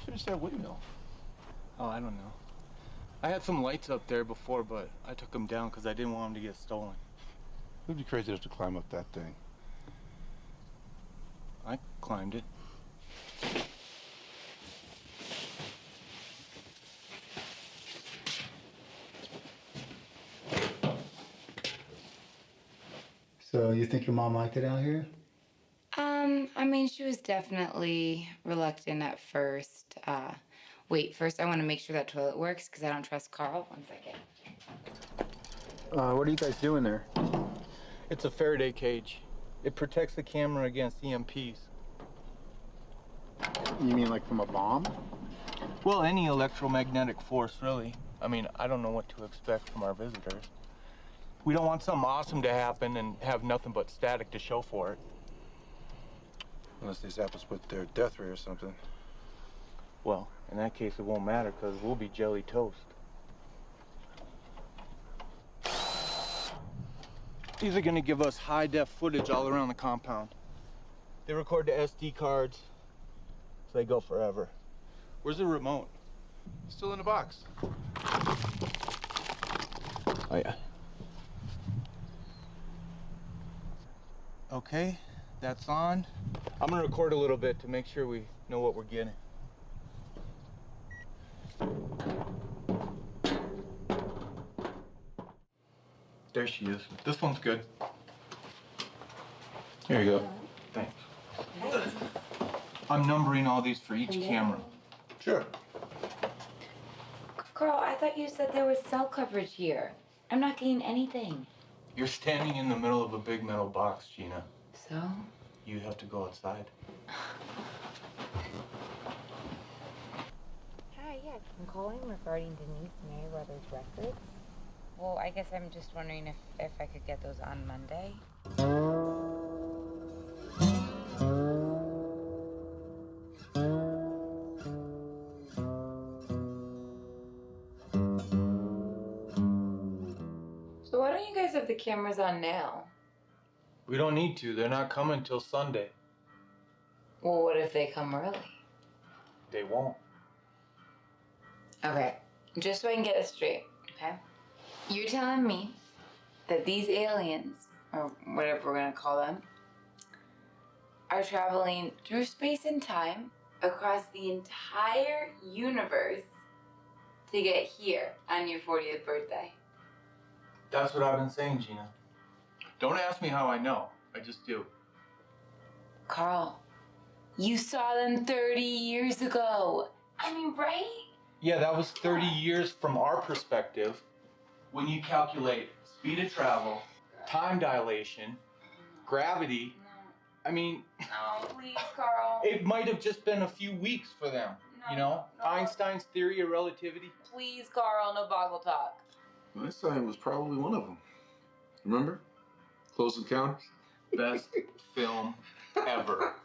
Finish that windmill. Oh, I don't know. I had some lights up there before, but I took them down because I didn't want them to get stolen. It'd be crazy enough to climb up that thing. I climbed it. So you think your mom liked it out here? I mean, she was definitely reluctant at first. Wait, first I want to make sure that toilet works because I don't trust Carl. 1 second. What are you guys doing there? It's a Faraday cage. It protects the camera against EMPs. You mean like from a bomb? Well, any electromagnetic force, really. I mean, I don't know what to expect from our visitors. We don't want something awesome to happen and have nothing but static to show for it. Unless these apples put their death ray or something. Well, in that case, it won't matter because we'll be jelly toast. These are going to give us high-def footage all around the compound. They record to SD cards, so they go forever. Where's the remote? Still in the box. Oh, yeah. Okay, that's on. I'm gonna record a little bit to make sure we know what we're getting. There she is. This one's good. Here you go. Thanks. I'm numbering all these for each camera. Sure. Carl, I thought you said there was cell coverage here. I'm not getting anything. You're standing in the middle of a big metal box, Gina. So? You have to go outside. Hi, yes, I'm calling regarding Denise Mayweather's records. Well, I guess I'm just wondering if I could get those on Monday. So why don't you guys have the cameras on now? We don't need to. They're not coming till Sunday. Well, what if they come early? They won't. Okay, just so I can get it straight, okay? You're telling me that these aliens, or whatever we're gonna call them, are traveling through space and time across the entire universe to get here on your 40th birthday. That's what I've been saying, Gina. Don't ask me how I know. I just do. Carl, you saw them 30 years ago. I mean, right? Yeah, that was 30 years from our perspective. When you calculate speed of travel, time dilation, gravity, I mean... No, please, Carl. It might have just been a few weeks for them, you know? Einstein's theory of relativity. Please, Carl, no boggle talk. Einstein was probably one of them. Remember? Close Encounters? Best film ever.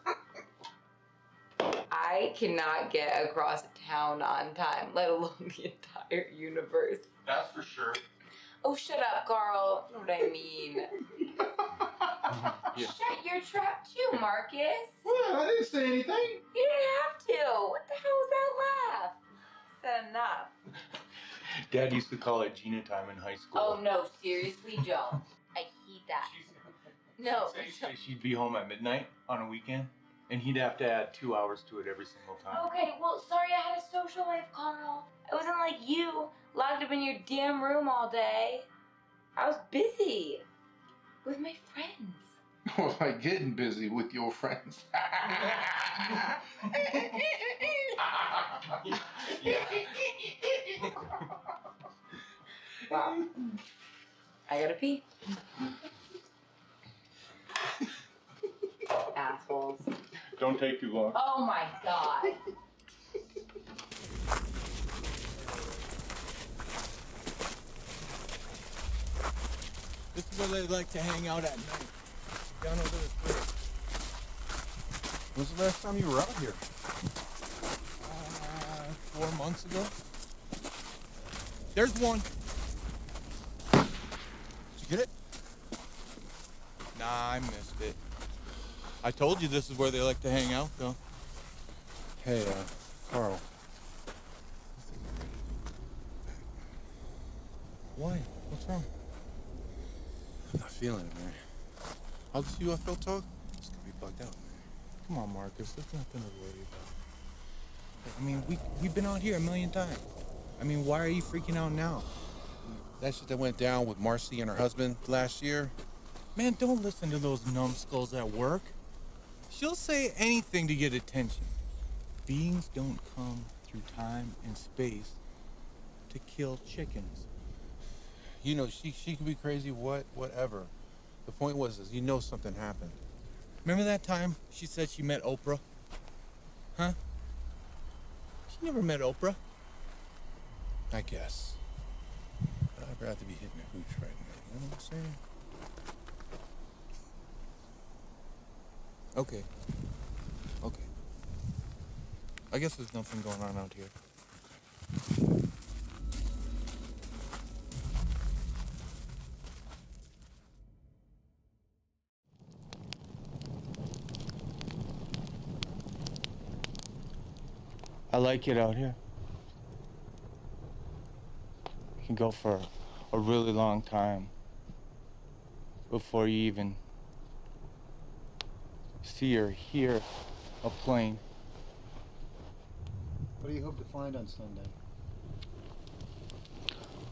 I cannot get across town on time, let alone the entire universe. That's for sure. Oh, shut up, Carl. You know what I mean. Yeah. Shut your trap too, Marcus. Well, I didn't say anything. You didn't have to. What the hell was that laugh? Said enough. Dad used to call it Gina time in high school. Oh, no, seriously, Joe. I hate that. No. She'd be home at midnight on a weekend, and he'd have to add 2 hours to it every single time. Okay, well, sorry I had a social life, Carl. It wasn't like you, locked up in your damn room all day. I was busy with my friends. Well, like getting busy with your friends. Wow. I gotta pee. Assholes. Don't take too long. Oh my god. This is where they like to hang out at night. Down over this bridge. When's the last time you were out here? 4 months ago. There's one. Did you get it? Nah, I missed it. I told you this is where they like to hang out, though. Hey, Carl. Why? What's wrong? I'm not feeling it, man. How's this UFO talk? It's gonna be bugged out, man. Come on, Marcus. There's nothing to worry about. I mean, we've been out here a million times. I mean, why are you freaking out now? That shit that went down with Marcy and her husband last year. Man, don't listen to those numbskulls at work. She'll say anything to get attention. Beings don't come through time and space to kill chickens. You know, she could be crazy, whatever. The point was, is you know something happened. Remember that time she said she met Oprah? Huh? She never met Oprah. I guess. But I'd rather be hitting a hooch right now. You know what I'm saying? Okay. Okay. I guess there's nothing going on out here. I like it out here. You can go for a really long time before you even see or hear a plane. What do you hope to find on Sunday?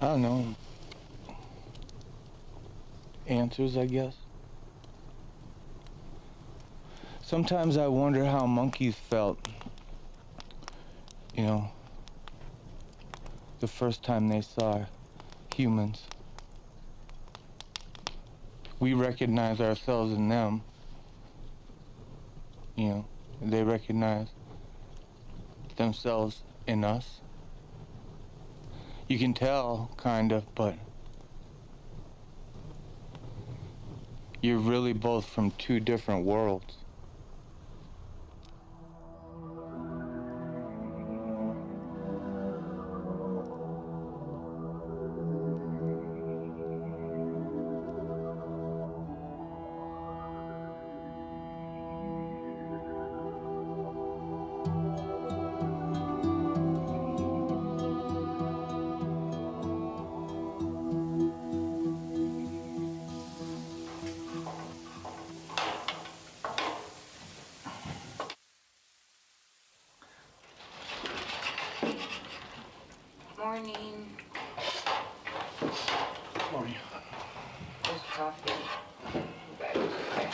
I don't know. Answers, I guess. Sometimes I wonder how monkeys felt, you know, the first time they saw humans. We recognize ourselves in them, you know, they recognize themselves in us. You can tell, kind of, but you're really both from two different worlds. Morning. Morning. There's coffee. Okay.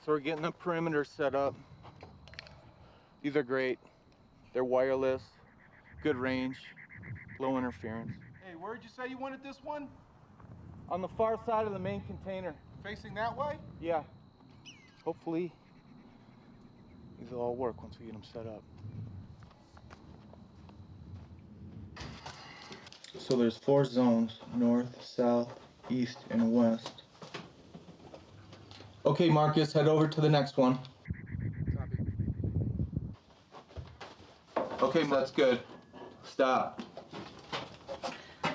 So we're getting the perimeter set up. These are great. They're wireless, good range, low interference. Hey, where'd you say you wanted this one? On the far side of the main container. Facing that way? Yeah. Hopefully, these will all work once we get them set up. So there's 4 zones, north, south, east, and west. Okay, Marcus, head over to the next one. Okay, that's good. Stop.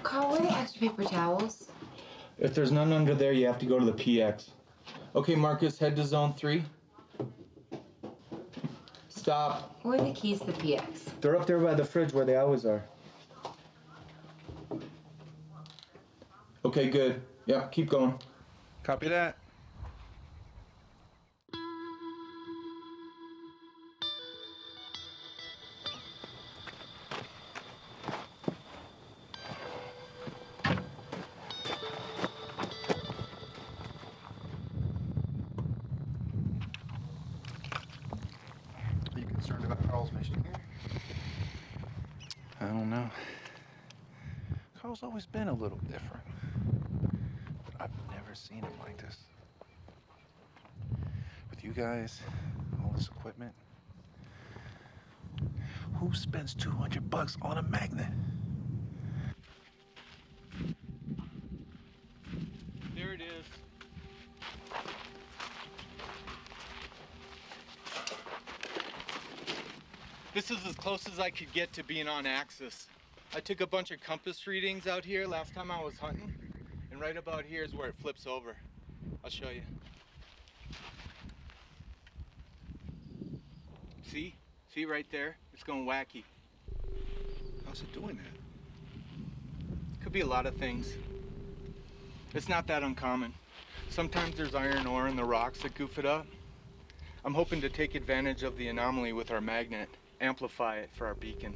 Carl, where are the extra paper towels? If there's none under there, you have to go to the PX. Okay, Marcus, head to zone 3. Stop. Where are the keys to the PX? They're up there by the fridge where they always are. Okay, good. Yeah, keep going. Copy that. Are you concerned about Carl's mission here? I don't know. Carl's always been a little different. But I've never seen him like this. With you guys, all this equipment. Who spends $200 on a magnet? There it is. This is as close as I could get to being on axis. I took a bunch of compass readings out here last time I was hunting, and right about here is where it flips over. I'll show you. See? See right there? It's going wacky. How's it doing that? Could be a lot of things. It's not that uncommon. Sometimes there's iron ore in the rocks that goof it up. I'm hoping to take advantage of the anomaly with our magnet, amplify it for our beacon.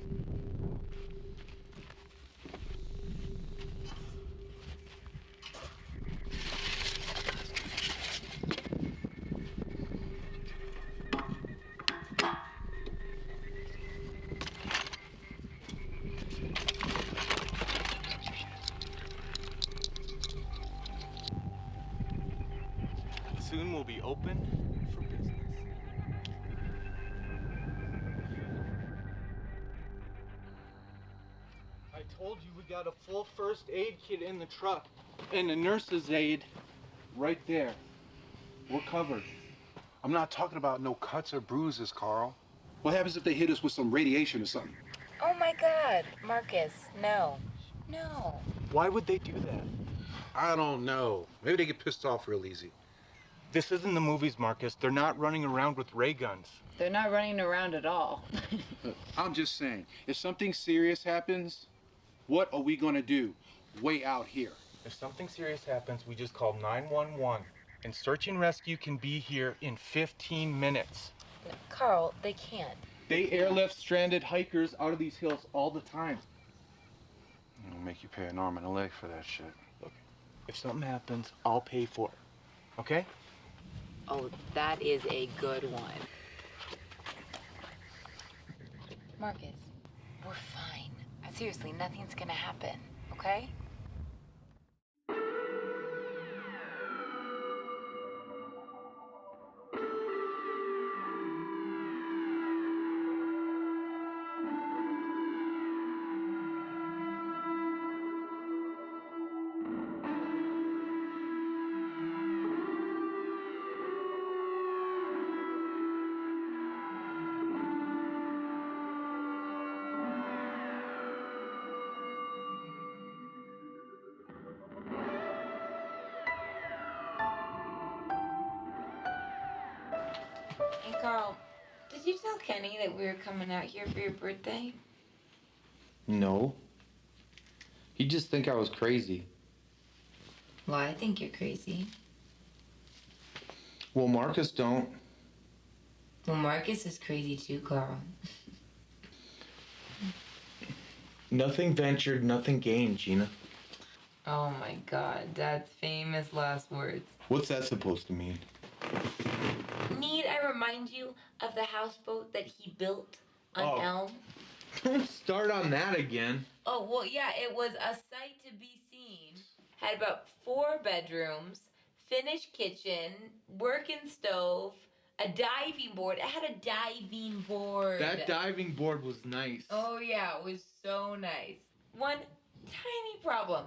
Soon we'll be open for business. I told you we got a full first aid kit in the truck and a nurse's aid right there. We're covered. I'm not talking about no cuts or bruises, Carl. What happens if they hit us with some radiation or something? Oh my God, Marcus, no. No. Why would they do that? I don't know. Maybe they get pissed off real easy. This isn't the movies, Marcus. They're not running around with ray guns. They're not running around at all. I'm just saying, if something serious happens, what are we gonna do? Way out here. If something serious happens, we just call 911. And search and rescue can be here in 15 minutes. Carl, they can't. They airlift stranded hikers out of these hills all the time. It'll make you pay an arm and a leg for that shit. Look, if something happens, I'll pay for it. Okay? Oh, that is a good one. Marcus, we're fine. Seriously, nothing's gonna happen, okay? Hey, Carl, did you tell Kenny that we were coming out here for your birthday? No. He'd just think I was crazy. Well, I think you're crazy. Well, Marcus don't. Well, Marcus is crazy too, Carl. Nothing ventured, nothing gained, Gina. Oh my God, Dad's famous last words. What's that supposed to mean? Need I remind you of the houseboat that he built on Elm? Don't start on that again. Oh, well, yeah, it was a sight to be seen. Had about 4 bedrooms, finished kitchen, working stove, a diving board. It had a diving board. That diving board was nice. Oh, yeah, it was so nice. One tiny problem.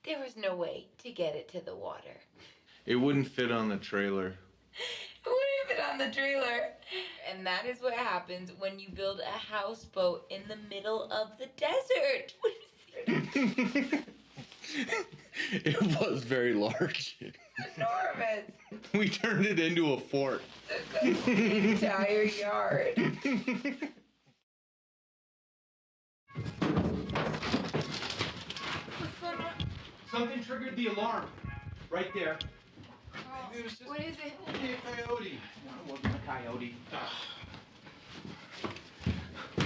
There was no way to get it to the water. It wouldn't fit on the trailer. It wouldn't fit on the trailer. And that is what happens when you build a houseboat in the middle of the desert. It was very large. Enormous. We turned it into a fort. The entire yard. Something triggered the alarm. Right there. What is it? Maybe a coyote. No, it wasn't a coyote.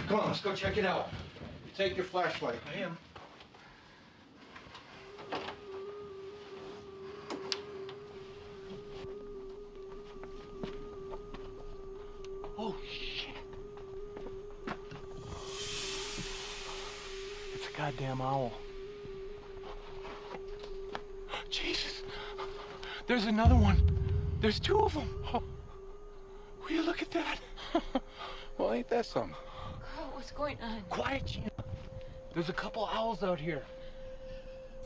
Come on, let's go check it out. Take your flashlight. I am. Oh, shit. It's a goddamn owl. Jesus. There's another one. There's 2 of them. Oh. Will you look at that? Well, ain't that something? Carl, what's going on? Quiet, Gina. There's a couple owls out here.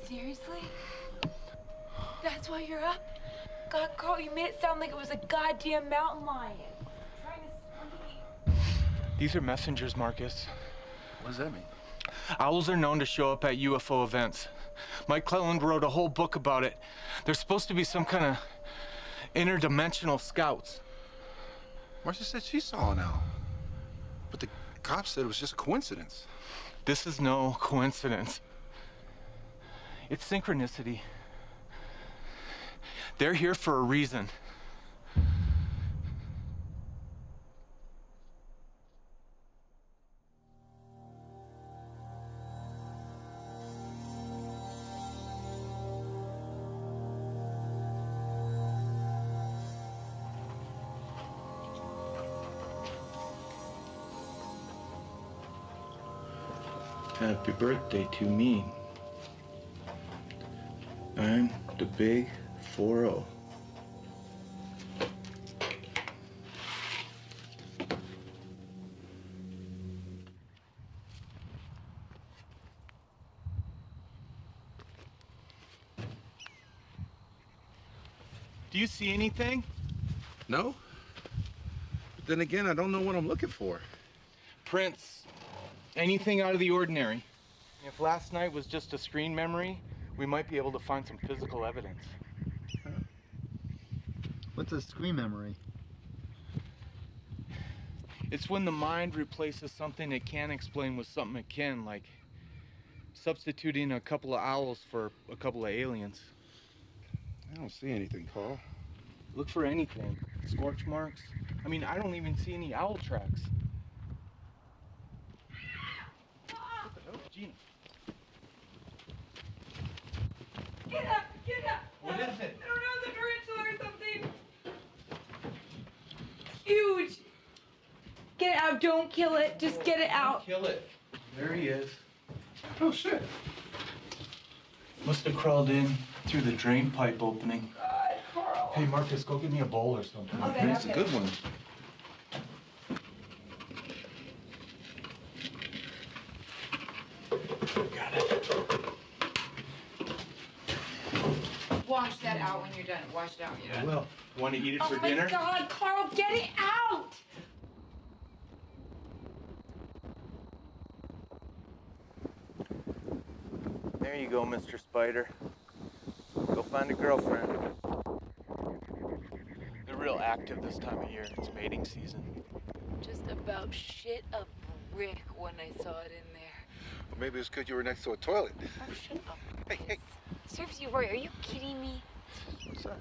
Seriously? That's why you're up? God, Carl, you made it sound like it was a goddamn mountain lion. Trying to sleep. These are messengers, Marcus. What does that mean? Owls are known to show up at UFO events. Mike Cleland wrote a whole book about it. They're supposed to be some kind of interdimensional scouts. Marcia said she saw an owl. But the cops said it was just a coincidence. This is no coincidence. It's synchronicity. They're here for a reason. Happy birthday to me. I'm the big 4-0. Do you see anything? No. But then again, I don't know what I'm looking for. Prints. Anything out of the ordinary. If last night was just a screen memory, we might be able to find some physical evidence. What's a screen memory? It's when the mind replaces something it can't explain with something it can, like substituting a couple of owls for a couple of aliens. I don't see anything, Carl. Look for anything. Scorch marks. I mean, I don't even see any owl tracks. What the hell? Gina. Get up! Get up! What is it? I don't know, it's a tarantula or something. Huge! Get it out, don't kill it, just get it out. Don't kill it. There he is. Oh, shit. Must have crawled in through the drain pipe opening. God, Carl. Hey, Marcus, go get me a bowl or something. Okay, That's a good one. Got it. Wash that out when you're done. Wash it out when you're I done. will. Want to eat it for Oh my dinner? God, Carl, get it out! There you go, Mr. Spider. Go find a girlfriend. They're real active this time of year. It's mating season. Just about shit a brick when I saw it in there. Well, maybe it's because you were next to a toilet. Oh, shut up. Hey, hey. Serves you right. Are you kidding me? What's that?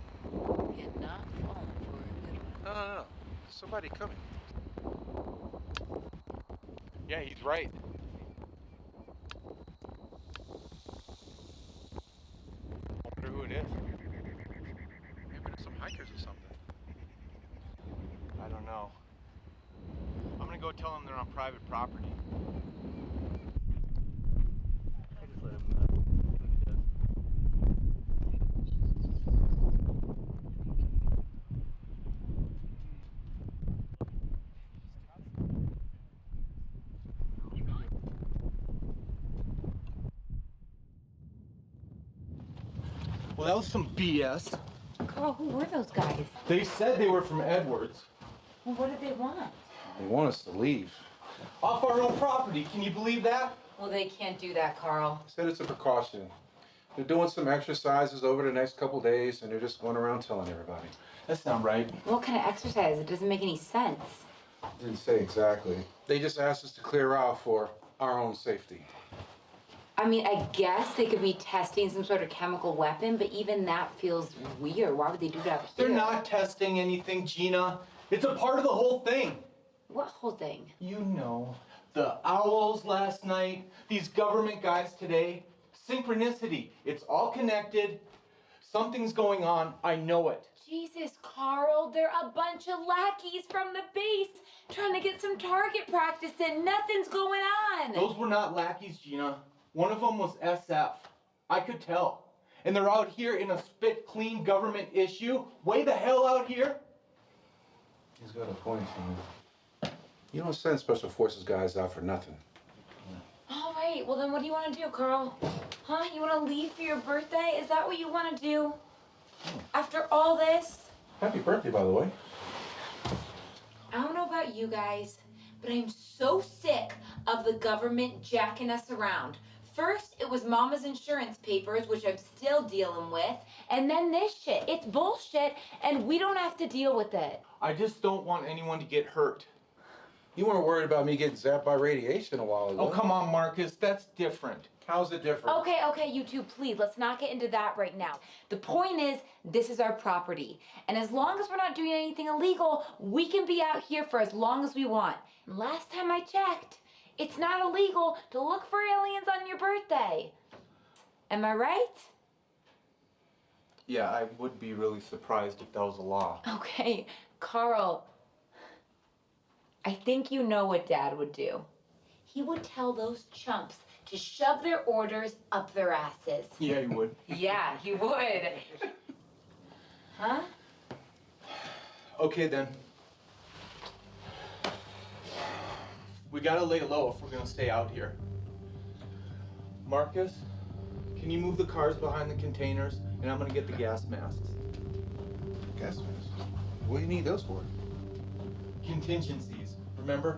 You're not falling for it. No. Somebody coming. Yeah, he's right. I wonder who it is. Maybe there's some hikers or something. I don't know. I'm gonna go tell them they're on private property. I just let him do what he does. Well, that was some BS. Carl, who were those guys? They said they were from Edwards. Well, what did they want? They want us to leave. Off our own property. Can you believe that? Well, they can't do that, Carl. I said it's a precaution. They're doing some exercises over the next couple days, and they're just going around telling everybody. That's not right. What kind of exercise? It doesn't make any sense. Didn't say exactly. They just asked us to clear out for our own safety. I mean, I guess they could be testing some sort of chemical weapon, but even that feels weird. Why would they do that here? They're not testing anything, Gina. It's a part of the whole thing. What whole thing? You know, the owls last night, these government guys today. Synchronicity. It's all connected. Something's going on. I know it. Jesus, Carl, they're a bunch of lackeys from the base trying to get some target practice in. Nothing's going on. Those were not lackeys, Gina. One of them was SF. I could tell. And they're out here in a spit clean government issue. Way the hell out here. He's got a point, son. You don't send special forces guys out for nothing. All right, well then what do you want to do, Carl? Huh? You want to leave for your birthday? Is that what you want to do? After all this? Happy birthday, by the way. I don't know about you guys, but I'm so sick of the government jacking us around. First, it was Mama's insurance papers, which I'm still dealing with, and then this shit. It's bullshit, and we don't have to deal with it. I just don't want anyone to get hurt. You weren't worried about me getting zapped by radiation a while ago. Oh, come on, Marcus. That's different. How's it different? Okay, you two, please, let's not get into that right now. The point is, this is our property. And as long as we're not doing anything illegal, we can be out here for as long as we want. And last time I checked, it's not illegal to look for aliens on your birthday. Am I right? Yeah, I would be really surprised if that was a law. Okay, Carl, I think you know what Dad would do. He would tell those chumps to shove their orders up their asses. Yeah, he would. Yeah, he would. Huh? Okay, then. We gotta lay low if we're gonna stay out here. Marcus, can you move the cars behind the containers? And I'm gonna get the gas masks. estimates. What do you need those for? Contingencies, remember?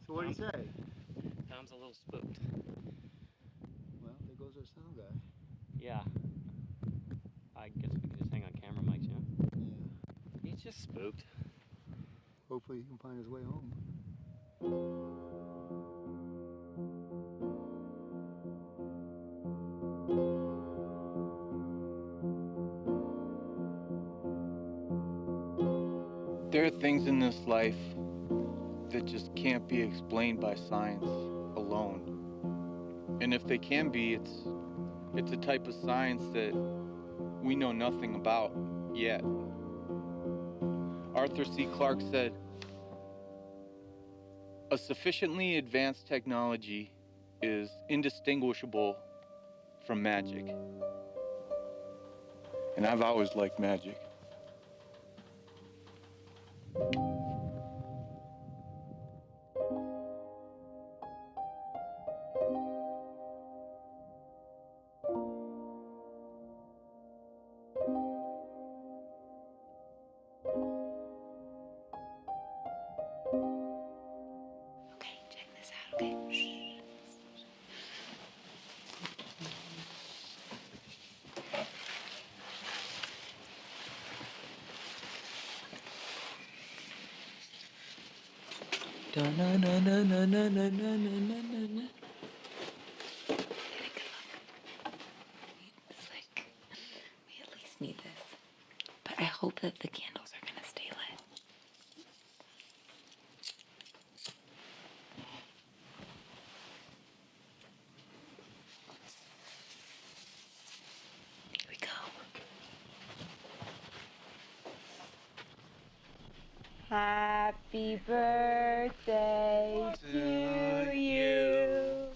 So what do you say? Tom's a little spooked. Well, there goes our sound guy. Yeah. I guess we can just hang on camera mics, you know? Yeah. He's just spooked. Hopefully he can find his way home. There are things in this life that just can't be explained by science alone. And if they can be, it's a type of science that we know nothing about yet. Arthur C. Clarke said, "A sufficiently advanced technology is indistinguishable from magic." And I've always liked magic. It's like, we at least need this. But I hope that the candles are gonna stay lit. Here we go. Happy birthday to you.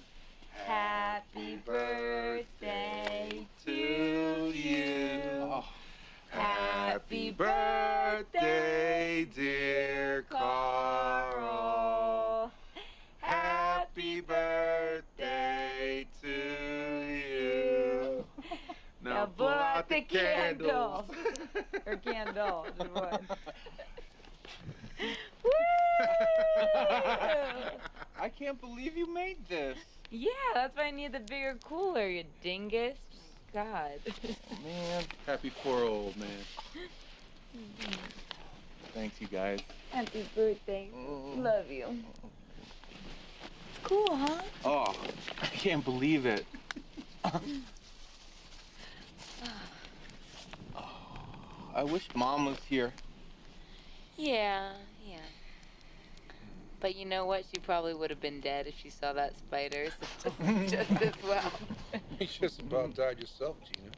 Happy birthday to you. Happy birthday, dear Carl. Happy birthday to you. Now blow out the candle. Or candle. Woo! I can't believe you made this. Yeah, that's why I need the bigger cooler, you dingus. God. Man, happy 4-0, man. Thanks, you guys. Happy birthday. Love you. It's cool, huh? Oh, I can't believe it. I wish Mom was here. Yeah. But you know what? She probably would have been dead if she saw that spider, so just as well. You just about died yourself, Gina.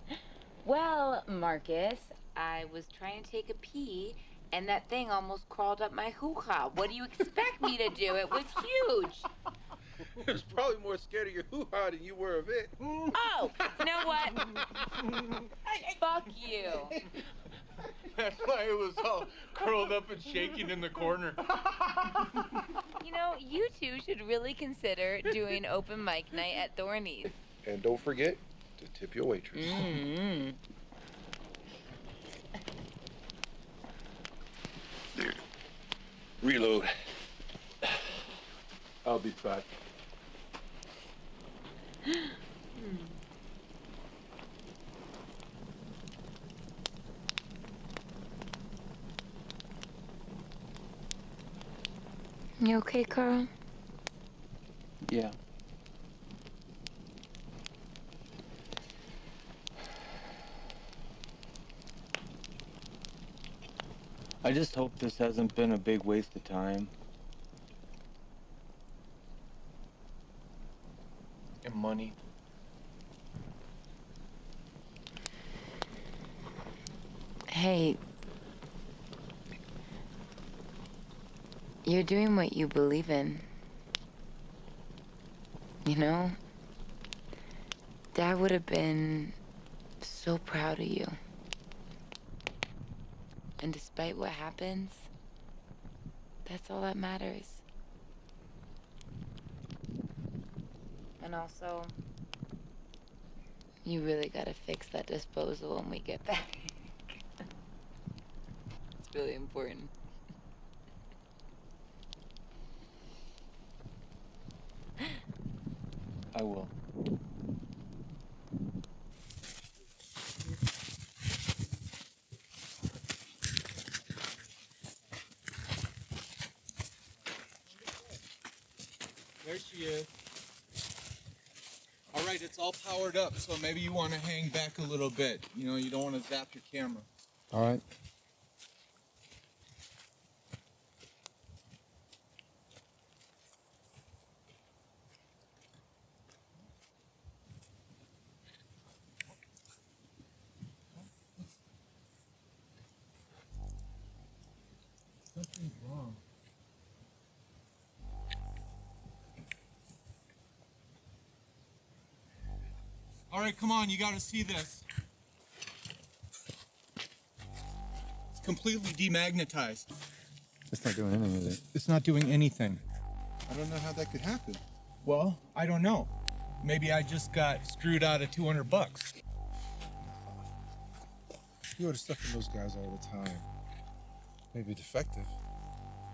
Well, Marcus, I was trying to take a pee, and that thing almost crawled up my hoo-ha. What do you expect me to do? It was huge. It was probably more scared of your hoo-ha than you were of it. Oh, you know what? Fuck you. That's why it was all curled up and shaking in the corner. You know, you two should really consider doing open mic night at Thorny's. And don't forget to tip your waitress. Mm-hmm. There. Reload. I'll be back. You okay, Carl? Yeah. I just hope this hasn't been a big waste of time. And money. Hey, you're doing what you believe in. You know? Dad would have been so proud of you. And despite what happens, that's all that matters. And also, you really gotta fix that disposal when we get back. It's really important. I will. There she is. All right, it's all powered up, so maybe you want to hang back a little bit. You know, you don't want to zap your camera. All right. Something's wrong. All right, come on, you gotta see this. It's completely demagnetized. It's not doing anything, is it? It's not doing anything. I don't know how that could happen. Well, I don't know. Maybe I just got screwed out of 200 bucks. You order stuff from those guys all the time. Maybe defective.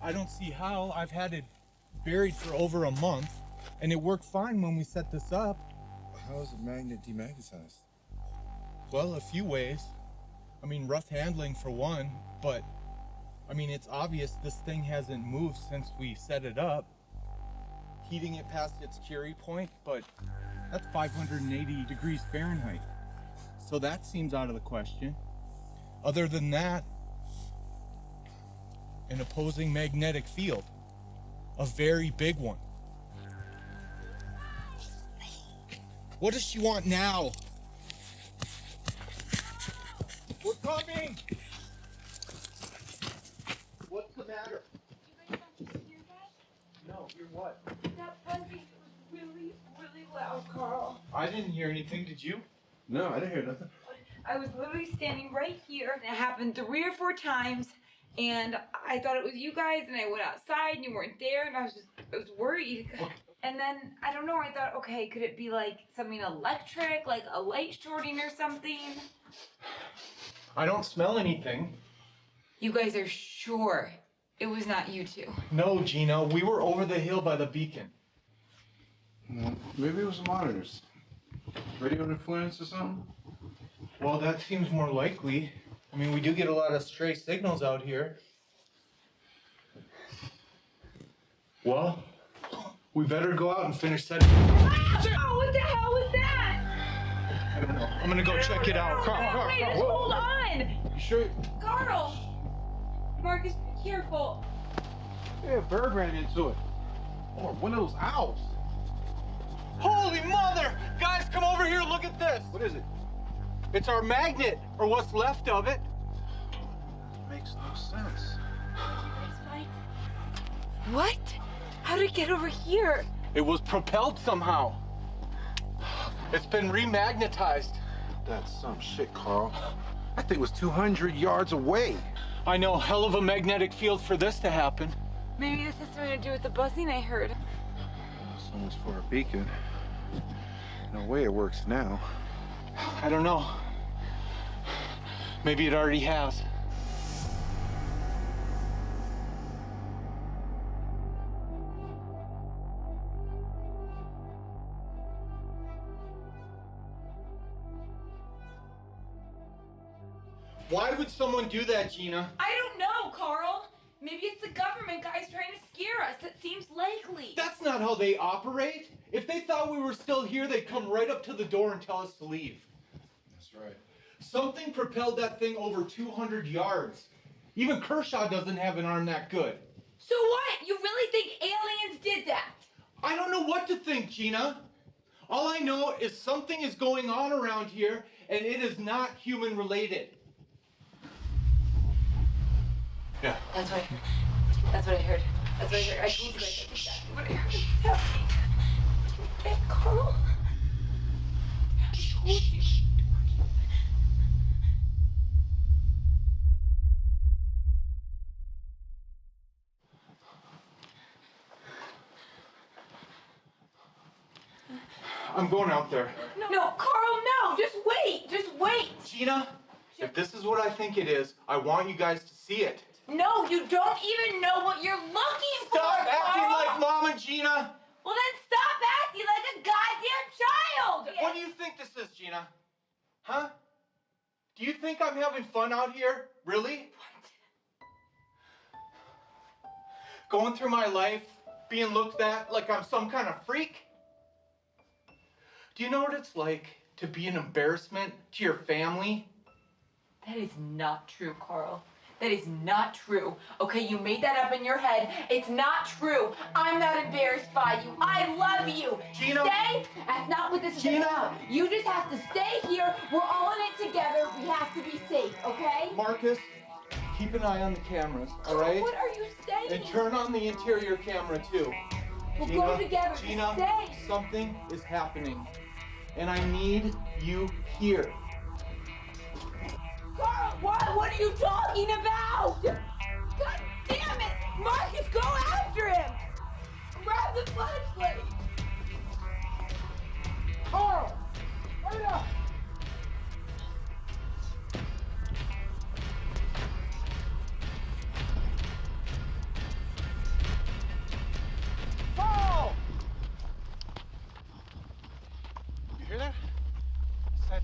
I don't see how. I've had it buried for over a month, and it worked fine when we set this up. How is a magnet demagnetized? Well, a few ways. I mean, rough handling for one, but I mean, it's obvious this thing hasn't moved since we set it up. Heating it past its Curie point, but that's 580 degrees Fahrenheit. So that seems out of the question. Other than that, an opposing magnetic field, a very big one. What does she want now? We're coming! What's the matter? You guys not just hear that? No, hear what? That buzzing was really, really loud, Carl. I didn't hear anything, did you? No, I didn't hear nothing. I was literally standing right here, and it happened 3 or 4 times, and I thought it was you guys, and I went outside, and you weren't there, and I was worried. And then, I don't know, I thought, okay, could it be like something electric, like a light shorting or something? I don't smell anything. You guys are sure it was not you two? No, Gina, we were over the hill by the beacon. Well, maybe it was the monitors. Radio interference or something? Well, that seems more likely. I mean, we do get a lot of stray signals out here. Well, we better go out and finish setting. Oh, what the hell was that? I don't know. I'm gonna go check it out. Carl, Wait, just hold on. You sure? Carl! Marcus, be careful. Yeah, a bird ran into it. Or one of those owls. Holy mother! Guys, come over here, look at this. What is it? It's our magnet, or what's left of it. Makes no sense. What? How did it get over here? It was propelled somehow. It's been remagnetized. That's some shit, Carl. That thing was 200 yards away. I know, hell of a magnetic field for this to happen. Maybe this has something to do with the buzzing I heard. So much for a beacon. No way it works now. I don't know. Maybe it already has. Why would someone do that, Gina? I don't know, Carl. Maybe it's the government guys trying to scare us. That seems likely. That's not how they operate. If they thought we were still here, they'd come right up to the door and tell us to leave. That's right. Something propelled that thing over 200 yards. Even Kershaw doesn't have an arm that good. So what? You really think aliens did that? I don't know what to think, Gina. All I know is something is going on around here, and it is not human related. Yeah. That's what I heard. That's what I heard. That's what I heard. I told you guys that's exactly what I heard. It's happening. Hey, Carl. I told you. I'm going out there. No, Carl, no! Just wait! Just wait! Gina, if this is what I think it is, I want you guys to see it. No, you don't even know what you're looking for, Stop acting Carl! like Mom and Gina! Well, then stop acting like a goddamn child! What do you think this is, Gina? Huh? Do you think I'm having fun out here? Really? What? Going through my life, being looked at like I'm some kind of freak? Do you know what it's like to be an embarrassment to your family? That is not true, Carl. That is not true. Okay, you made that up in your head. It's not true. I'm not embarrassed by you. I love you. Gina. Stay. That's not what this is about. You just have to stay here. We're all in it together. We have to be safe, okay? Marcus, keep an eye on the cameras, all right? What are you saying? And turn on the interior camera too. We'll Gina, go together. Gina, Stay. something is happening. And I need you here. Carl, what are you talking about? God damn it! Marcus, go after him! Grab the flashlight! Carl! Hurry up! Carl! You hear that? It's that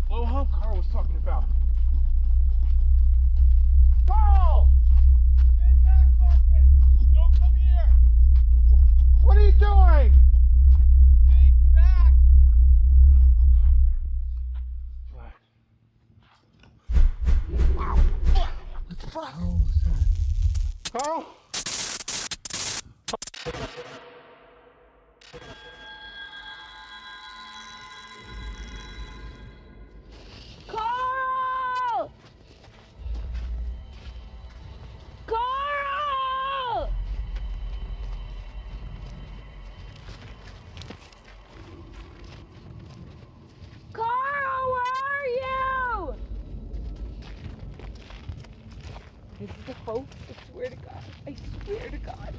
blowhub Carl was talking about. Carl! Stay back, Marcus! Don't come here! What are you doing? Stay back! Wow. What the fuck? Carl? Carl! Carl! Carl, where are you? This is a hoax. I swear to God. I swear to God.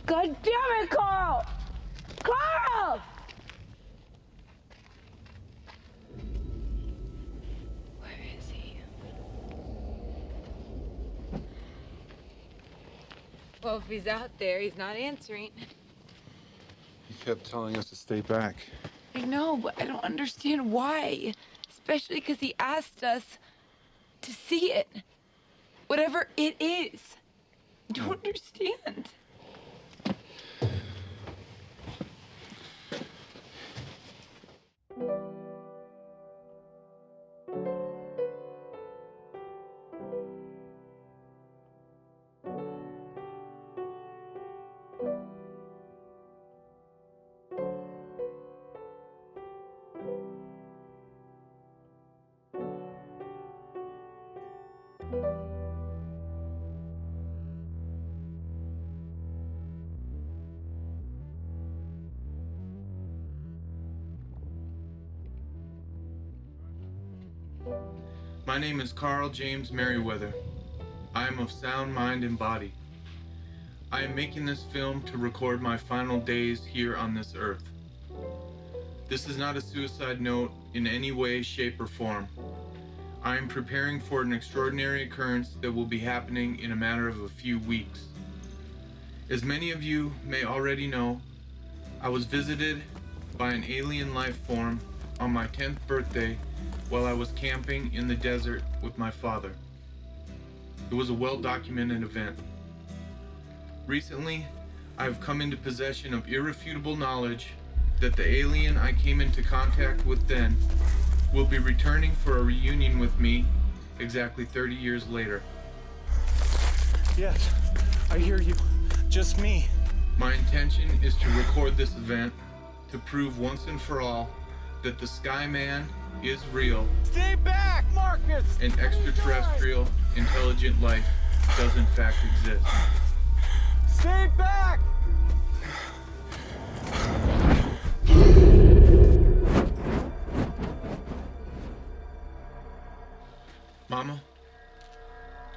God damn it, Carl! Carl! Where is he? Well, if he's out there, he's not answering. He kept telling us to stay back. I know, but I don't understand why. Especially because he asked us to see it. Whatever it is. I don't understand. My name is Carl James Merriweather. I am of sound mind and body. I am making this film to record my final days here on this earth. This is not a suicide note in any way, shape, or form. I am preparing for an extraordinary occurrence that will be happening in a matter of a few weeks. As many of you may already know, I was visited by an alien life form on my 10th birthday while I was camping in the desert with my father. It was a well-documented event. Recently, I have come into possession of irrefutable knowledge that the alien I came into contact with then will be returning for a reunion with me exactly 30 years later. Yes, I hear you. Just me. My intention is to record this event to prove once and for all that the Skyman is real. Stay back, Marcus! And extraterrestrial intelligent life does in fact exist. Stay back! Mama,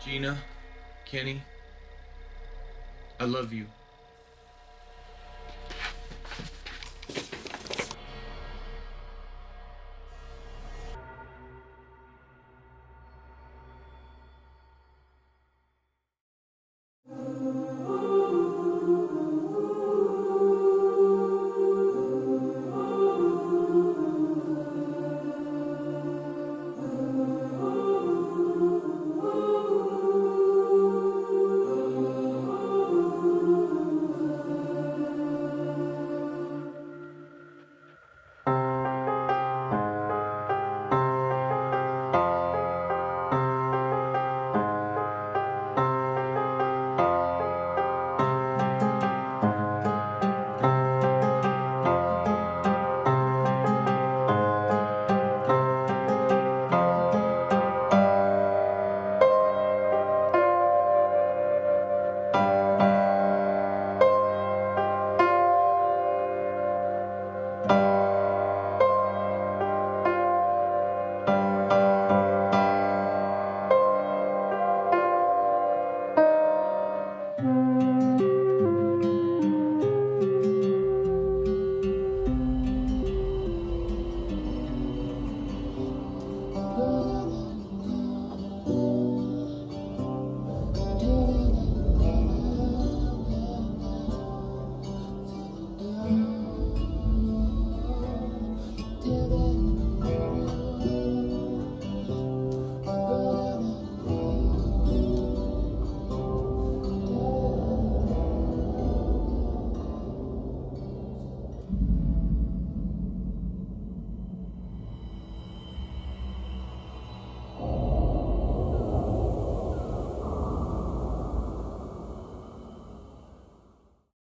Gina, Kenny, I love you.